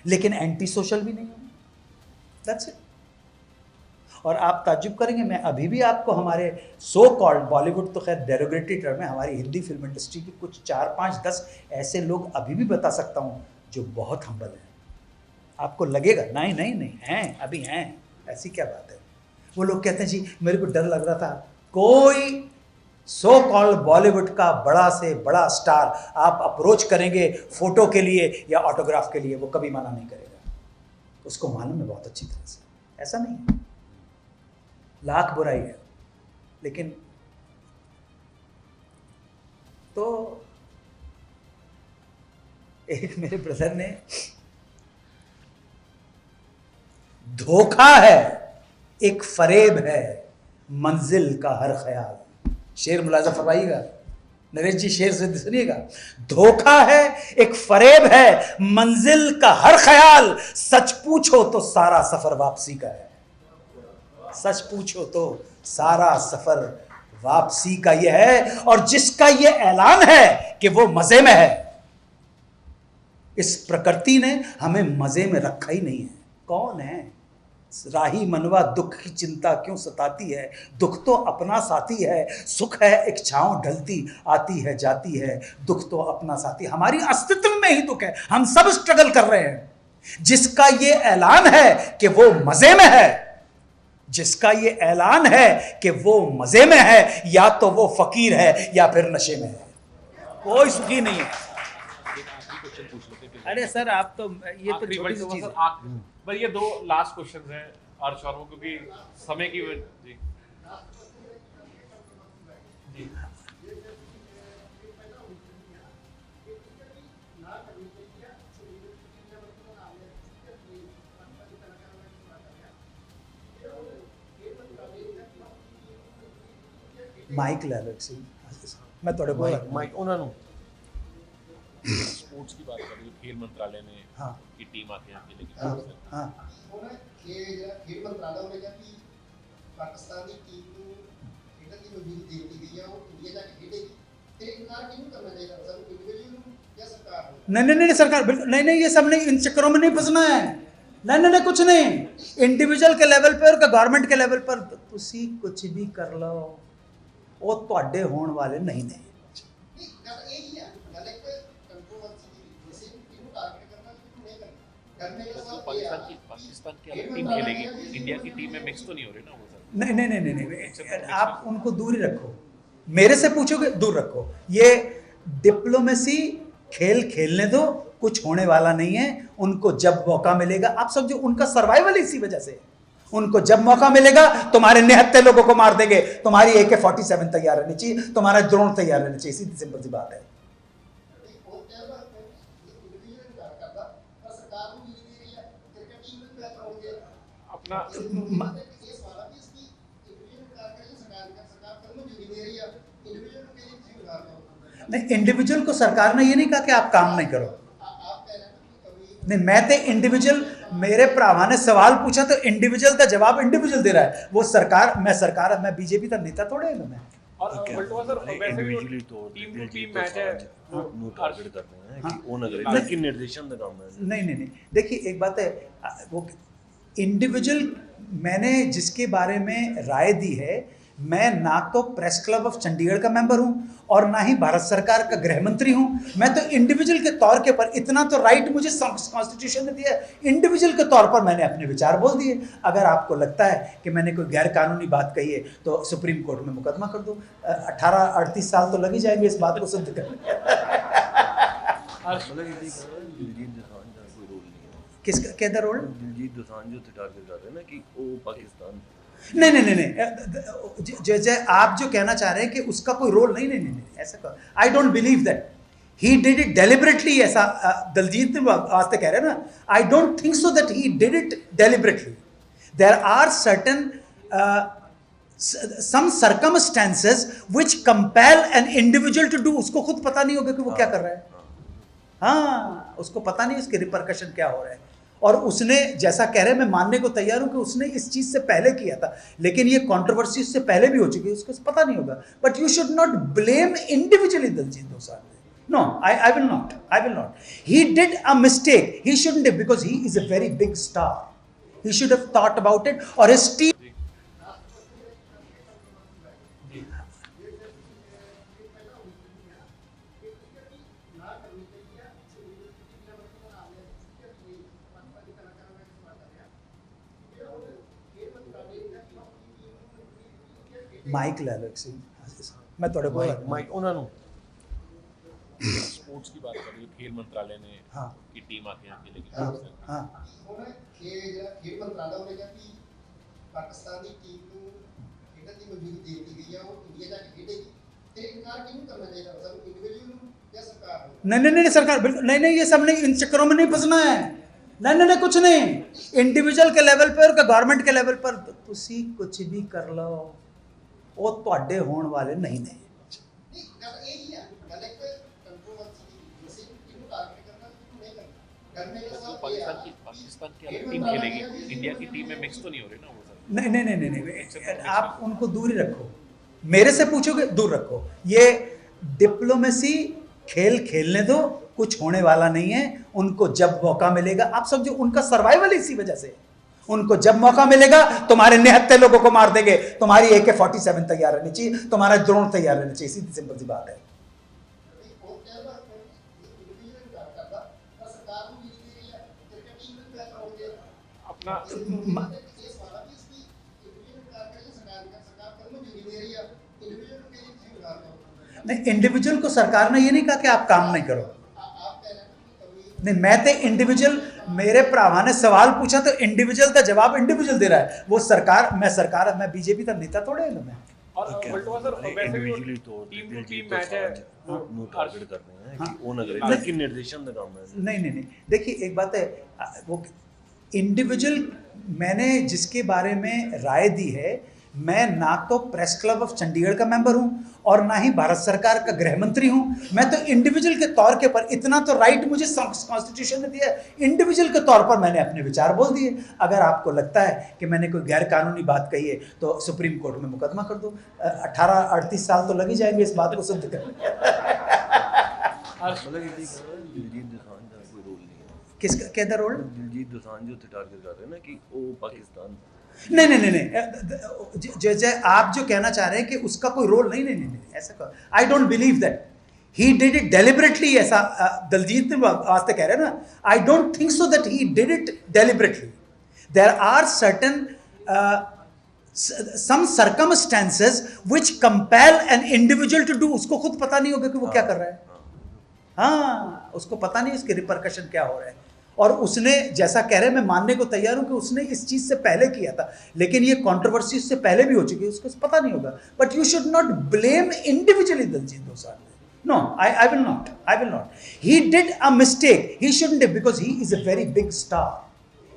लेकिन एंटी सोशल भी नहीं हूं। That's it. और आप ताज्जुब करेंगे, मैं अभी भी आपको हमारे सो कॉल्ड, बॉलीवुड तो खैर डेरोगेटरी टर्म है, हमारी हिंदी फिल्म इंडस्ट्री के कुछ 4, 5, 10 ऐसे लोग अभी भी बता सकता हूं जो बहुत हम्बल हैं। आपको लगेगा नहीं नहीं नहीं हैं, अभी हैं, ऐसी क्या बात है। वो लोग कहते हैं जी मेरे को डर लग रहा था, कोई सो कॉल्ड बॉलीवुड का बड़ा से बड़ा स्टार आप अप्रोच करेंगे फोटो के लिए या ऑटोग्राफ के लिए, वो कभी मना नहीं करेगा, उसको मालूम है बहुत अच्छी तरह से। ऐसा नहीं है, लाख बुराई है, लेकिन तो एक मेरे ब्रदर ने, धोखा है एक फरेब है मंजिल का हर ख्याल, शेर मुलाजा फरमाइएगा नरेश जी, शेर से सुनिएगा। धोखा है एक फरेब है मंजिल का हर ख्याल, सच पूछो तो सारा सफर वापसी का है, सच पूछो तो सारा सफर वापसी का ये है। और जिसका ये ऐलान है कि वो मजे में है, इस प्रकृति ने हमें मजे में रखा ही नहीं है। कौन है राही मनवा, दुख की चिंता क्यों सताती है, दुख तो अपना साथी है, सुख है एक छांव ढलती आती है जाती है, दुख तो अपना साथी। हमारी अस्तित्व में ही दुख है, हम सब स्ट्रगल कर रहे हैं। जिसका ये ऐलान है कि वो मजे में है, जिसका ये ऐलान है कि वो मजे में है, या तो वो फकीर है या फिर नशे में है, कोई सुखी नहीं है। अरे सर आप तो ये तो छोटी सी चीज है। बस ये 2 लास्ट क्वेश्चंस हैं अर्श और वो, क्योंकि समय की जी जी माइक ले लो एक से, मैं थोड़े को माइक ਉਹਨਾਂ ਨੂੰ स्पोर्ट्स की बात कर रही हूँ, खेल मंत्रालय ने हाँ। की टीम आती है खेलने की हाँ, तरफ से। हाँ। ਹੁਣ ਇਹ ਜਿਹੜਾ ਖੇਡ ਮੰਤਰਾਲਾ ਨੇ ਕਿਹਾ ਕਿ ਪਾਕਿਸਤਾਨ ਦੀ ਟੀਮ ਨੂੰ ਖੇਡਣ ਦੀ ਮੌਜੂਦਗੀ ਦੇ ਦਿੱਤੀ ਗਈ ਹੈ, ਉਹ ਇੰਡੀਆ ਜਾ ਕੇ ਖੇਡੇਗੀ, ਤੇ ਇਨਕਾਰ ਕਿਹਨੂੰ ਕਰਨਾ ਚਾਹੀਦਾ, ਸਾਨੂੰ ਇੰਡੀਵਿਜੂਅਲ ਨੂੰ ਜਾਂ ਸਰਕਾਰ ਨੂੰ? नहीं नहीं नहीं सरकार बिल्कुल नहीं नहीं, ये सब नहीं, इन चक्करों में नहीं फंसना है। नहीं नहीं नहीं, कुछ नहीं, इंडिविजुअल के लेवल पे और गवर्नमेंट के लेवल पर तुसी कुछ भी कर लो, वो तुहाडे होने वाले नहीं ने। ਨਹੀਂ ਗੱਲ ਇਹ ਹੀ ਹੈ, ਗੱਲ ਇੱਕ ਕੰਟਰੋਵਰਸੀ ਦੀ, ਜਿਸੇ ਕਿਹਨੂੰ ਟਾਰਗੇਟ ਕਰਨਾ ਕਿਹਨੂੰ ਨਹੀਂ ਕਰਨਾ। करने का तो सब ये है पाकिस्तान की अलग टीम खेलेगी, इंडिया की टीम में मिक्स तो नहीं हो रही ना वो सर? नहीं नहीं नहीं नहीं, नहीं आप उनको दूर ही रखो, मेरे से पूछोगे दूर रखो। ये डिप्लोमेसी खेल खेलने दो, कुछ होने वाला नहीं है, उनको जब मौका मिलेगा, आप समझो उनका सर्वाइवल इसी वजह से है। उनको जब मौका मिलेगा तुम्हारे निहत्थे लोगों को मार देंगे, तुम्हारी AK-47 तैयार रहनी चाहिए, तुम्हारा ड्रोन तैयार रहना चाहिए, सीधी सिंपल सी बात है। एक और क्या बात है, ये इंडिविजुअल का करता पर सरकार को भी दे रही है, क्रिकेट टीम में क्या करोगे अपना ये सवाल है कि इसकी इंडिविजुअल का करें, सरकार कर्म जो दे रही है इंडिविजुअल के लिए क्यों लगा रहे हो? नहीं, इंडिविजुअल को सरकार ने ये नहीं कहा कि आप काम नहीं करो। आप कह रहे हैं कि कभी नहीं, मैं तो इंडिविजुअल, मेरे भरावां ने सवाल पूछा तो इंडिविजुअल का जवाब इंडिविजुअल दे रहा है। वो सरकार, मैं बीजेपी का नेता थोड़े हैं मैं। और बल्टवा सर वैसे भी इंडिविजुअली तौर ते टीम टू दिलजीत टीम मैच है दोसांझ ਨੂੰ ਟਾਰਗੇਟ ਕਰਦੇ हैं कि ਉਹ ਨਾ ਕਰੇ, हाँ। लेकिन निर्देशन ਦਾ ਕੰਮ है। नहीं, देखिए एक बात है, वो इंडिविजुअल, मैंने जिसके बारे में राय दी है, मैं ना तो प्रेस क्लब ऑफ चंडीगढ़ का मेंबर हूं और ना ही भारत सरकार का गृह मंत्री हूं। मैं तो इंडिविजुअल के तौर के पर, इतना तो राइट मुझे कॉन्स्टिट्यूशन ने दिया है, इंडिविजुअल के तौर पर मैंने अपने विचार बोल दिए। अगर आपको लगता है कि मैंने कोई गैर कानूनी बात कही है तो सुप्रीम कोर्ट में मुकदमा कर दो। 18-38 साल तो लग ही जाएंगे इस बात को सिद्ध करने। मतलब ये दिलजीत दोसांझ ਦਾ ਕੋਈ ਰੋਲ ਨਹੀਂ ਹੈ। किसका कहता रोल? दिलजीत दोसांझ जो टारगेट कर रहे हैं ना कि वो पाकिस्तान नहीं, जैसे आप जो कहना चाह रहे हैं कि उसका कोई रोल नहीं, ऐसा I don't believe that he did it deliberately, ऐसा दलजीत वास्ते कह रहे हैं ना, I don't think so that he did it deliberately. There are certain some circumstances which compel an individual to do। उसको खुद पता नहीं होगा कि वो क्या कर रहा है। हाँ, उसको पता नहीं उसके रिपरकशन क्या हो रहा है, और उसने जैसा कह रहे हैं, मैं मानने को तैयार हूं कि उसने इस चीज से पहले किया था, लेकिन ये कंट्रोवर्सी उससे पहले भी हो चुकी है, उसको पता नहीं होगा। But you should not blame individually Diljit Dosanjh. No, I will not. He did a mistake. He shouldn't have, because he is a very big star. He should have thought about it, or his team. Mike ले लो, मैं थोड़े को mic ਉਹਨਾਂ ਨੂੰ sports की बात कर रही है, खेल मंत्रालय ने हाँ। की टीम आती है खेलेगी। हाँ, ਉਹਨਾਂ ਖੇਡ ਮੰਤਰਾਲਾ ਉਹਨੇ ਕਿਹਾ ਕਿ ਪਾਕਿਸਤਾਨ ਦੀ ਟੀਮ ਨੂੰ ਖੇਡਣ ਦੀ ਮੌਜੂਦਗੀ ਦੇ ਦਿੱਤੀ ਗਈ ਆ, ਉਹ ਇੰਡੀਆ ਜਾ ਕੇ ਖੇਡੇਗੀ, ਤੇ ਇਨਕਾਰ ਕਿਹਨੂੰ ਕਰਨਾ ਚਾਹੀਦਾ, ਸਾਨੂੰ ਇੰਡੀਵਿਜੂਅਲ ਨੂੰ ਜਾਂ ਸਰਕਾਰ ਨੂੰ? नहीं, सरकार बिल्कुल नहीं, ये सब नहीं, इन चक्करों में नहीं फंसना है। नहीं, कुछ नहीं, इंडिविजुअल के लेवल पर और गवर्नमेंट के लेवल पर तुसी कुछ भी कर लो, वो ਤੁਹਾਡੇ ਹੋਣ ਵਾਲੇ नहीं। ਨਹੀਂ, ਗੱਲ ਇਹ ਹੀ ਆ, ਗੱਲ ਇੱਕ ਕੰਟਰੋਵਰਸੀ ਦੀ, ਤੁਸੀਂ ਕਿਹਨੂੰ ਟਾਰਗੇਟ ਕਰਨਾ, ਕਿਹਨੂੰ ਨਹੀਂ ਕਰਨਾ। ਗੱਲ ਮੇਰਾ ਸਵਾਲ ਇਹ ਆ पाकिस्तान की अलग टीम खेलेगी, इंडिया की टीम में मिक्स तो नहीं हो रही ना वो सर। नहीं, आप उनको दूर ही रखो, मेरे से पूछोगे दूर रखो। ये डिप्लोमेसी खेल खेलने दो, कुछ होने वाला नहीं है। उनको जब मौका मिलेगा, आप समझो उनका सर्वाइवल इसी वजह से है। उनको जब मौका मिलेगा तुम्हारे निहत्थे लोगों को मार देंगे, तुम्हारी AK-47 तैयार रहनी चाहिए, तुम्हारा ड्रोन तैयार रहना चाहिए, सीधी सिंपल सी बात है। ਇੱਕ ਹੋਰ क्या बात है, इंडिविजुअल का करता पर सरकार को भी दे रही है, क्रिकेट टीम में क्या करोगे? अपना ये सवाल है कि इसकी इंडिविजुअल का करें, सरकार कर्म जो दे रही है इंडिविजुअल के लिए क्यों लगा रहे हो? नहीं, इंडिविजुअल को सरकार ने ये नहीं कहा कि आप काम नहीं करो। आप कह रहे हैं कि कभी नहीं, मैं तो इंडिविजुअल, मेरे भरावां ने सवाल पूछा तो इंडिविजुअल का जवाब इंडिविजुअल दे रहा है। वो सरकार, मैं बीजेपी का नेता थोड़े हैं मैं। और बल्टवा सर वैसे भी इंडिविजुअली तौर ते टीम टू दिलजीत टीम मैच है दोसांझ ਨੂੰ टारगेट करते हैं कि हाँ। ਉਹ ਨਾ ਕਰੇ, लेकिन निर्देशन ਦਾ ਕੰਮ है। नहीं, देखिए एक बात है, वो इंडिविजुअल, मैंने जिसके बारे में राय दी है, मैं ना तो प्रेस क्लब ऑफ चंडीगढ़ का मेंबर हूं और ना ही भारत सरकार का गृह मंत्री हूं। मैं तो इंडिविजुअल के तौर के पर, इतना तो राइट मुझे कॉन्स्टिट्यूशन ने दिया है, इंडिविजुअल के तौर पर मैंने अपने विचार बोल दिए। अगर आपको लगता है कि मैंने कोई गैर कानूनी बात कही है तो सुप्रीम कोर्ट में मुकदमा कर दो। 18-38 साल तो लग ही जाएंगे इस बात को सिद्ध करने। मतलब ये दिलजीत दोसांझ ਦਾ ਕੋਈ ਰੋਲ ਨਹੀਂ ਹੈ। किसका कहता रोल? दिलजीत दोसांझ जो टारगेट कर रहे हैं ना कि वो पाकिस्तान नहीं, जैसे आप जो कहना चाह रहे हैं कि उसका कोई रोल नहीं, ऐसा I don't believe that he did it deliberately, ऐसा दलजीत वास्ते कह रहे हैं ना, I don't think so that he did it deliberately. There are certain some circumstances which compel an individual to do। उसको खुद पता नहीं होगा कि वो क्या कर रहा है। हाँ, उसको पता नहीं उसके रिपरकशन क्या हो रहे हैं। और उसने जैसा कह रहे हैं, मैं मानने को तैयार हूं कि उसने इस चीज से पहले किया था, लेकिन ये कंट्रोवर्सी उससे पहले भी हो चुकी है, उसको पता नहीं होगा। But you should not blame individually Daljeet Dosanjh. No, I will not. I will not. He did a mistake. He shouldn't have, because he is a very big star.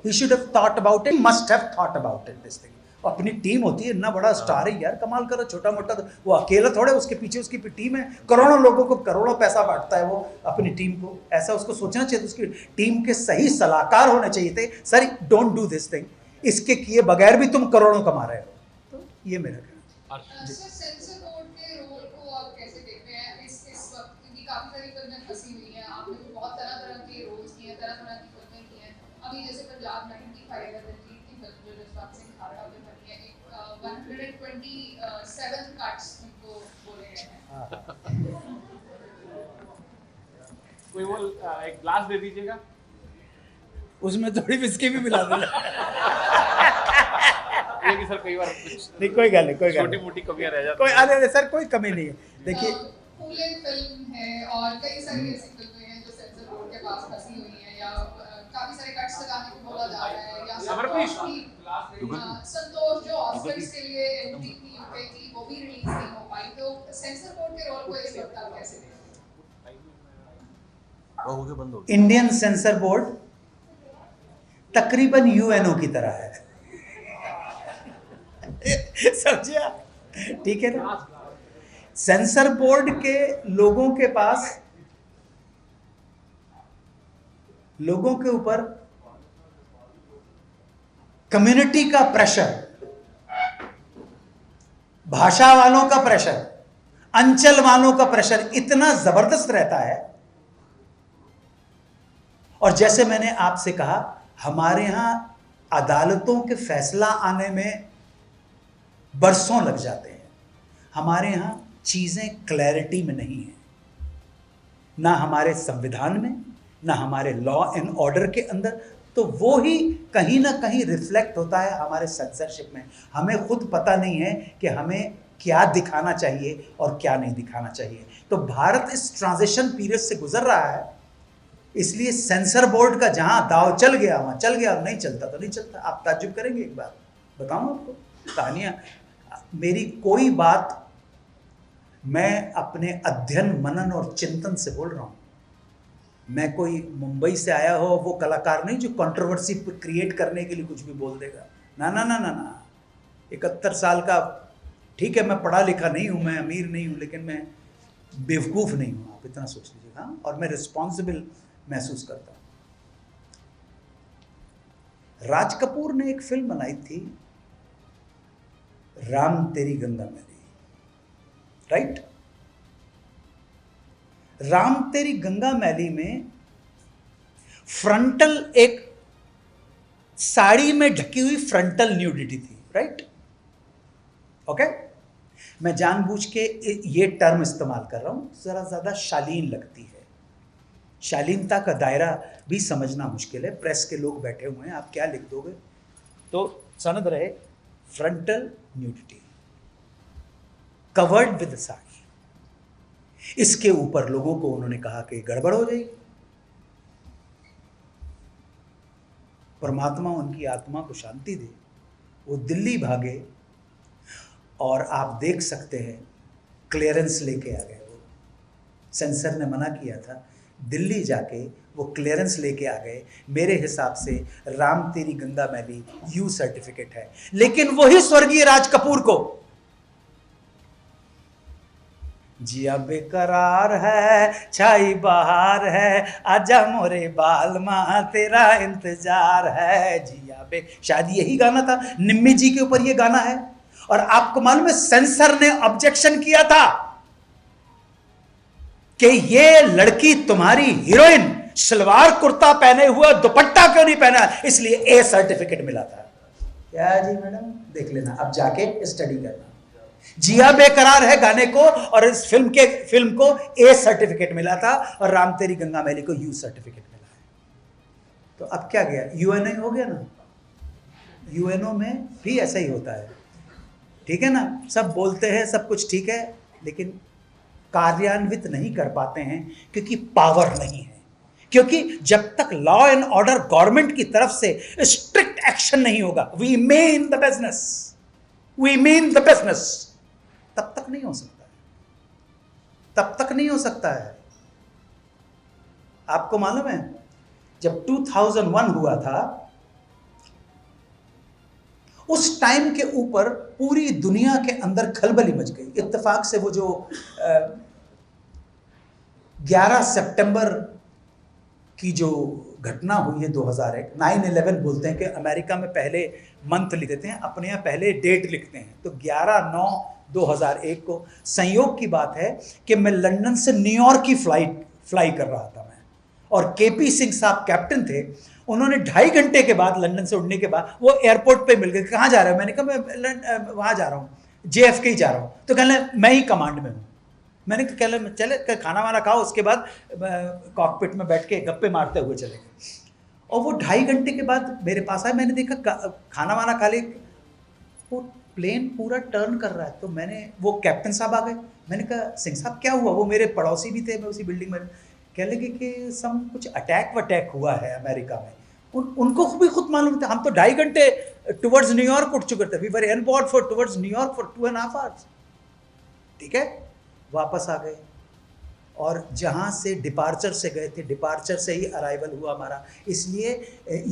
He should have thought about it. He must have thought about it. This thing. अपनी team होती है, इतना बड़ा star है यार, कमाल करो। छोटा मोटा तो वो अकेला थोड़े, उसके पीछे उसकी टीम है, करोड़ों लोगों को करोड़ों पैसा बांटता है वो अपनी टीम को। ऐसा उसको सोचना चाहिए, उसकी टीम के सही सलाहकार होने चाहिए थे। Sir, don't do this thing, इसके किए बगैर भी तुम करोड़ों कमा रहे हो। तो ये मेरा कहना है। सेंसर बोर्ड के रोल को आप कैसे देखते हैं इस वक्त, क्योंकि काफी सारी फिल्में फंसी हुई हैं, आपने तो बहुत तरह के रोल्स किए हैं, तरह की फिल्में की हैं। अभी जैसे पंजाब 95 दिलजीत की फिल्म जो जसवंत सिंह खारड़ा में बनी है, एक 127 कट्स उनको बोले गए हैं। कोई वो एक ग्लास दे दीजिएगा। उसमें थोड़ी विस्की भी मिला देना। ये कि सर कई बार कुछ नहीं, कोई गल नहीं, कोई गल छोटी मोटी कमियां रह जाती कोई हैं। अरे सर कोई कमी नहीं है। देखिए, फूले फिल्म है और कई सारी ऐसी फिल्में हैं जो सेंसर बोर्ड के पास फंसी हुई हैं, या काफी सारे कट्स लगाने को बोला जा रहा है, या संतोष जो ऑस्कर्स के लिए एंट्री थी यूके की, वो भी रिलीज नहीं हो पाई। तो सेंसर बोर्ड के रोल को इस वक्त आप कैसे देखते हैं? हो गया, बंद हो गया। इंडियन सेंसर बोर्ड तकरीबन यूएनओ की तरह है। समझिए, ठीक है ना? सेंसर बोर्ड के लोगों के पास, लोगों के ऊपर कम्युनिटी का प्रेशर, भाषा वालों का प्रेशर, अंचल वालों का प्रेशर इतना जबरदस्त रहता है। और जैसे मैंने आपसे कहा, हमारे यहां अदालतों के फैसला आने में बरसों लग जाते हैं। हमारे यहां चीजें क्लैरिटी में नहीं है, ना हमारे संविधान में, ना हमारे लॉ एंड ऑर्डर के अंदर। तो वो ही कहीं ना कहीं रिफ्लेक्ट होता है हमारे सेंसरशिप में। हमें खुद पता नहीं है कि हमें क्या दिखाना चाहिए और क्या नहीं दिखाना चाहिए। तो भारत इस ट्रांजिशन पीरियड से गुजर रहा है, इसलिए सेंसर बोर्ड का जहां दाव चल गया वहां चल गया, नहीं चलता तो नहीं चलता। आप ताज्जुब करेंगे। एक बार बताऊं आपको कहानियां, मेरी कोई बात मैं अपने अध्ययन मनन और चिंतन से बोल रहा हूं। मैं कोई मुंबई से आया हो वो कलाकार नहीं जो कंट्रोवर्सी क्रिएट करने के लिए कुछ भी बोल देगा। ना ना ना ना ना, 71 साल का, ठीक है, मैं पढ़ा लिखा नहीं हूं, मैं अमीर नहीं हूं, लेकिन मैं बेवकूफ़ नहीं हूं, आप इतना सोच लीजिएगा। और मैं रिस्पॉन्सिबल महसूस करता हूं। राज कपूर ने एक फिल्म बनाई थी, राम तेरी गंगा मैली, राइट? राम तेरी गंगा मैली में फ्रंटल, एक साड़ी में ढकी हुई फ्रंटल न्यूडिटी थी, राइट? ओके, मैं जानबूझ के ये टर्म इस्तेमाल कर रहा हूं, जरा ज्यादा शालीन लगती है। शालीनता का दायरा भी समझना मुश्किल है, प्रेस के लोग बैठे हुए हैं, आप क्या लिख दोगे? तो सनद रहे, frontal nudity covered with sari. इसके ऊपर लोगों को उन्होंने कहा कि गड़बड़ हो जाएगी। परमात्मा उनकी आत्मा को शांति दे, वो दिल्ली भागे और आप देख सकते हैं क्लियरेंस लेके आ गए। वो सेंसर ने मना किया था, दिल्ली जाके वो क्लियरेंस लेके आ गए। मेरे हिसाब से राम तेरी गंगा मैली यू सर्टिफिकेट है। लेकिन वही स्वर्गीय राज कपूर को जिया बेकरार है, छाई बहार है, आजा मोरे बाल मां तेरा इंतजार है, जिया बे, शायद यही गाना था। निम्मी जी के ऊपर ये गाना है। और आपको मालूम है सेंसर ने ऑब्जेक्शन किया था कि ये लड़की तुम्हारी हीरोइन सलवार कुर्ता पहने हुए दुपट्टा क्यों नहीं पहना, इसलिए ए सर्टिफिकेट मिला था। क्या जी मैडम, देख लेना, अब जाके स्टडी करना। जिया बेकरार है गाने को, और इस फिल्म को ए सर्टिफिकेट मिला था, और राम तेरी गंगा मैली को यू सर्टिफिकेट मिला है। तो अब क्या गया, यूएनओ हो गया ना। यूएनओ में भी ऐसा ही होता है, ठीक है ना? सब बोलते हैं सब कुछ ठीक है, लेकिन कार्यान्वित नहीं कर पाते हैं क्योंकि पावर नहीं है, क्योंकि जब तक लॉ एंड ऑर्डर गवर्नमेंट की तरफ से स्ट्रिक्ट एक्शन नहीं होगा, वी मीन द बिजनेस, तब तक नहीं हो सकता है, तब तक नहीं हो सकता है। आपको मालूम है जब 2001 हुआ था, उस टाइम के ऊपर पूरी दुनिया के अंदर खलबली मच गई। इत्तेफाक से वो जो 11 सितंबर की जो घटना हुई है 2001, 9/11 बोलते हैं कि अमेरिका में पहले मंथ लिख देते हैं, अपने यहाँ पहले डेट लिखते हैं, तो 11/9/2001 को संयोग की बात है कि मैं लंदन से न्यूयॉर्क की फ्लाई कर रहा था मैं, और केपी सिंह साहब कैप्टन थे। उन्होंने 2.5 घंटे के बाद लंदन से उड़ने के बाद वो एयरपोर्ट पे मिल गए, कहाँ जा रहे हो? मैंने कहा मैं वहाँ जा रहा हूँ, JFK जा रहा हूँ। तो कहने मैं ही कमांड में हूँ। मैंने कहा चले खाना वाना खाओ, उसके बाद कॉकपिट में बैठ के गप्पे मारते हुए चले गए। और वो 2.5 घंटे के बाद मेरे पास आए, मैंने देखा खाना वाना खा ले, वो प्लेन पूरा टर्न कर रहा है। तो वो कैप्टन साहब आ गए, मैंने कहा सिंह साहब क्या हुआ? वो मेरे पड़ोसी भी थे, मैं उसी बिल्डिंग में। कह लगे कि कुछ अटैक हुआ है अमेरिका में। उनको भी खुद मालूम था। हम तो 2.5 घंटे टुवर्ड्स न्यूयॉर्क उठ चुके थे, we were on board for towards New York for 2.5 hours. ठीक है, वापस आ गए, और जहाँ से डिपार्चर से गए थे, डिपार्चर से ही अराइवल हुआ हमारा। इसलिए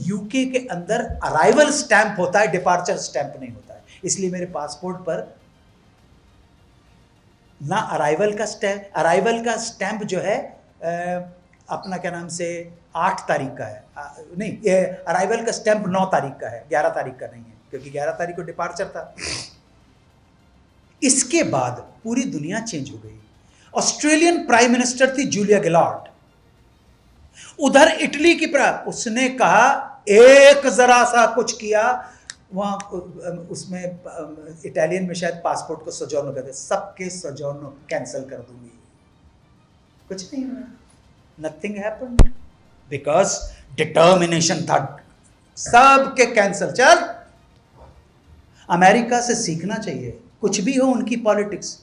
यूके के अंदर अराइवल स्टैंप होता है, डिपार्चर स्टैंप नहीं होता है। इसलिए मेरे पासपोर्ट पर ना अराइवल का स्टैंप जो है अपना क्या नाम से 8 तारीख का है, नहीं, अराइवल का स्टैंप 9 तारीख का है, 11 तारीख का नहीं है, क्योंकि 11 तारीख को डिपार्चर था। इसके बाद पूरी दुनिया चेंज हो गई। ऑस्ट्रेलियन प्राइम मिनिस्टर थी जूलिया गिलार्ड, उधर इटली की उसने कहा एक जरा सा कुछ किया, वहां उसमें इटालियन में शायद पासपोर्ट को सोजोर्नो कहते, सबके सोजोर्नो कैंसिल कर दूंगी। कुछ नहीं हुआ, नथिंग हैपेंड, बिकॉज डिटर्मिनेशन था, सबके कैंसिल। चल, अमेरिका से सीखना चाहिए, कुछ भी हो उनकी पॉलिटिक्स,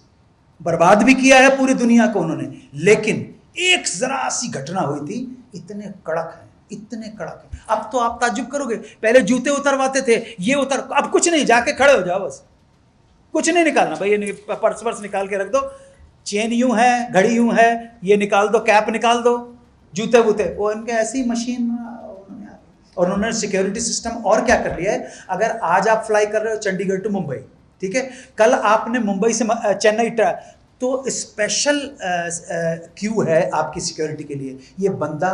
बर्बाद भी किया है पूरी दुनिया को उन्होंने, लेकिन एक जरा सी घटना हुई थी, इतने कड़क हैं, इतने कड़क हैं। अब तो आप ताज्जुब करोगे, पहले जूते उतरवाते थे, ये अब कुछ नहीं, जाके खड़े हो जाओ बस, कुछ नहीं निकालना भाई, ये पर्स निकाल के रख दो, चेन यूं है, घड़ी यूं है, ये निकाल दो, कैप निकाल दो, जूते वूते, वो इनके ऐसी मशीन। और उन्होंने सिक्योरिटी सिस्टम और क्या कर लिया है, अगर आज आप फ्लाई कर रहे हो चंडीगढ़ टू मुंबई, ठीक है, कल आपने मुंबई से चेन्नई, तो स्पेशल क्यू है आपकी सिक्योरिटी के लिए। ये बंदा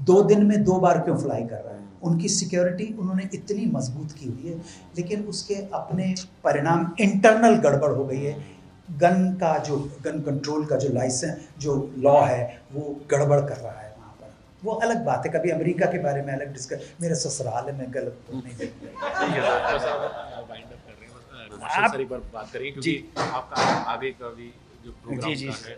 2 दिन में 2 बार क्यों फ्लाई कर रहा है? उनकी सिक्योरिटी उन्होंने इतनी मजबूत की हुई है, लेकिन उसके अपने परिणाम इंटरनल गड़बड़ हो गई है। गन कंट्रोल का जो लाइसेंस, जो लॉ है, वो गड़बड़ कर रहा है वहाँ पर। वो अलग बात है, कभी अमेरिका के बारे में अलग डिस्कस, मेरे ससुराल में गलत नहीं देंगे। आप सारी बात करेंगे क्योंकि आपका आगे का भी जो प्रोग्राम है,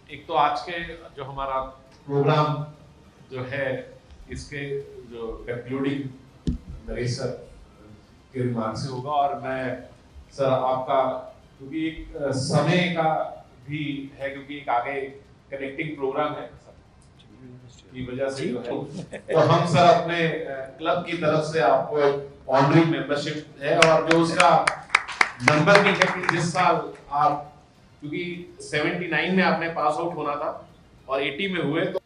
एक तो आज के जो हमारा प्रोग्राम जो है, इसके जो कंक्लूडिंग नरेशन के रिमार्क से होगा, और मैं सर आपका, क्योंकि एक समय का भी है, क्योंकि एक आगे कनेक्टिंग प्रोग्राम है की वजह से जो है, तो हम सर अपने क्लब की तरफ से आपको ऑनरी मेंबरशिप है, और जो उसका नंबर भी है कि जिस साल आप, क्योंकि 79 में आपने पास आउट होना था और 80 में हुए, तो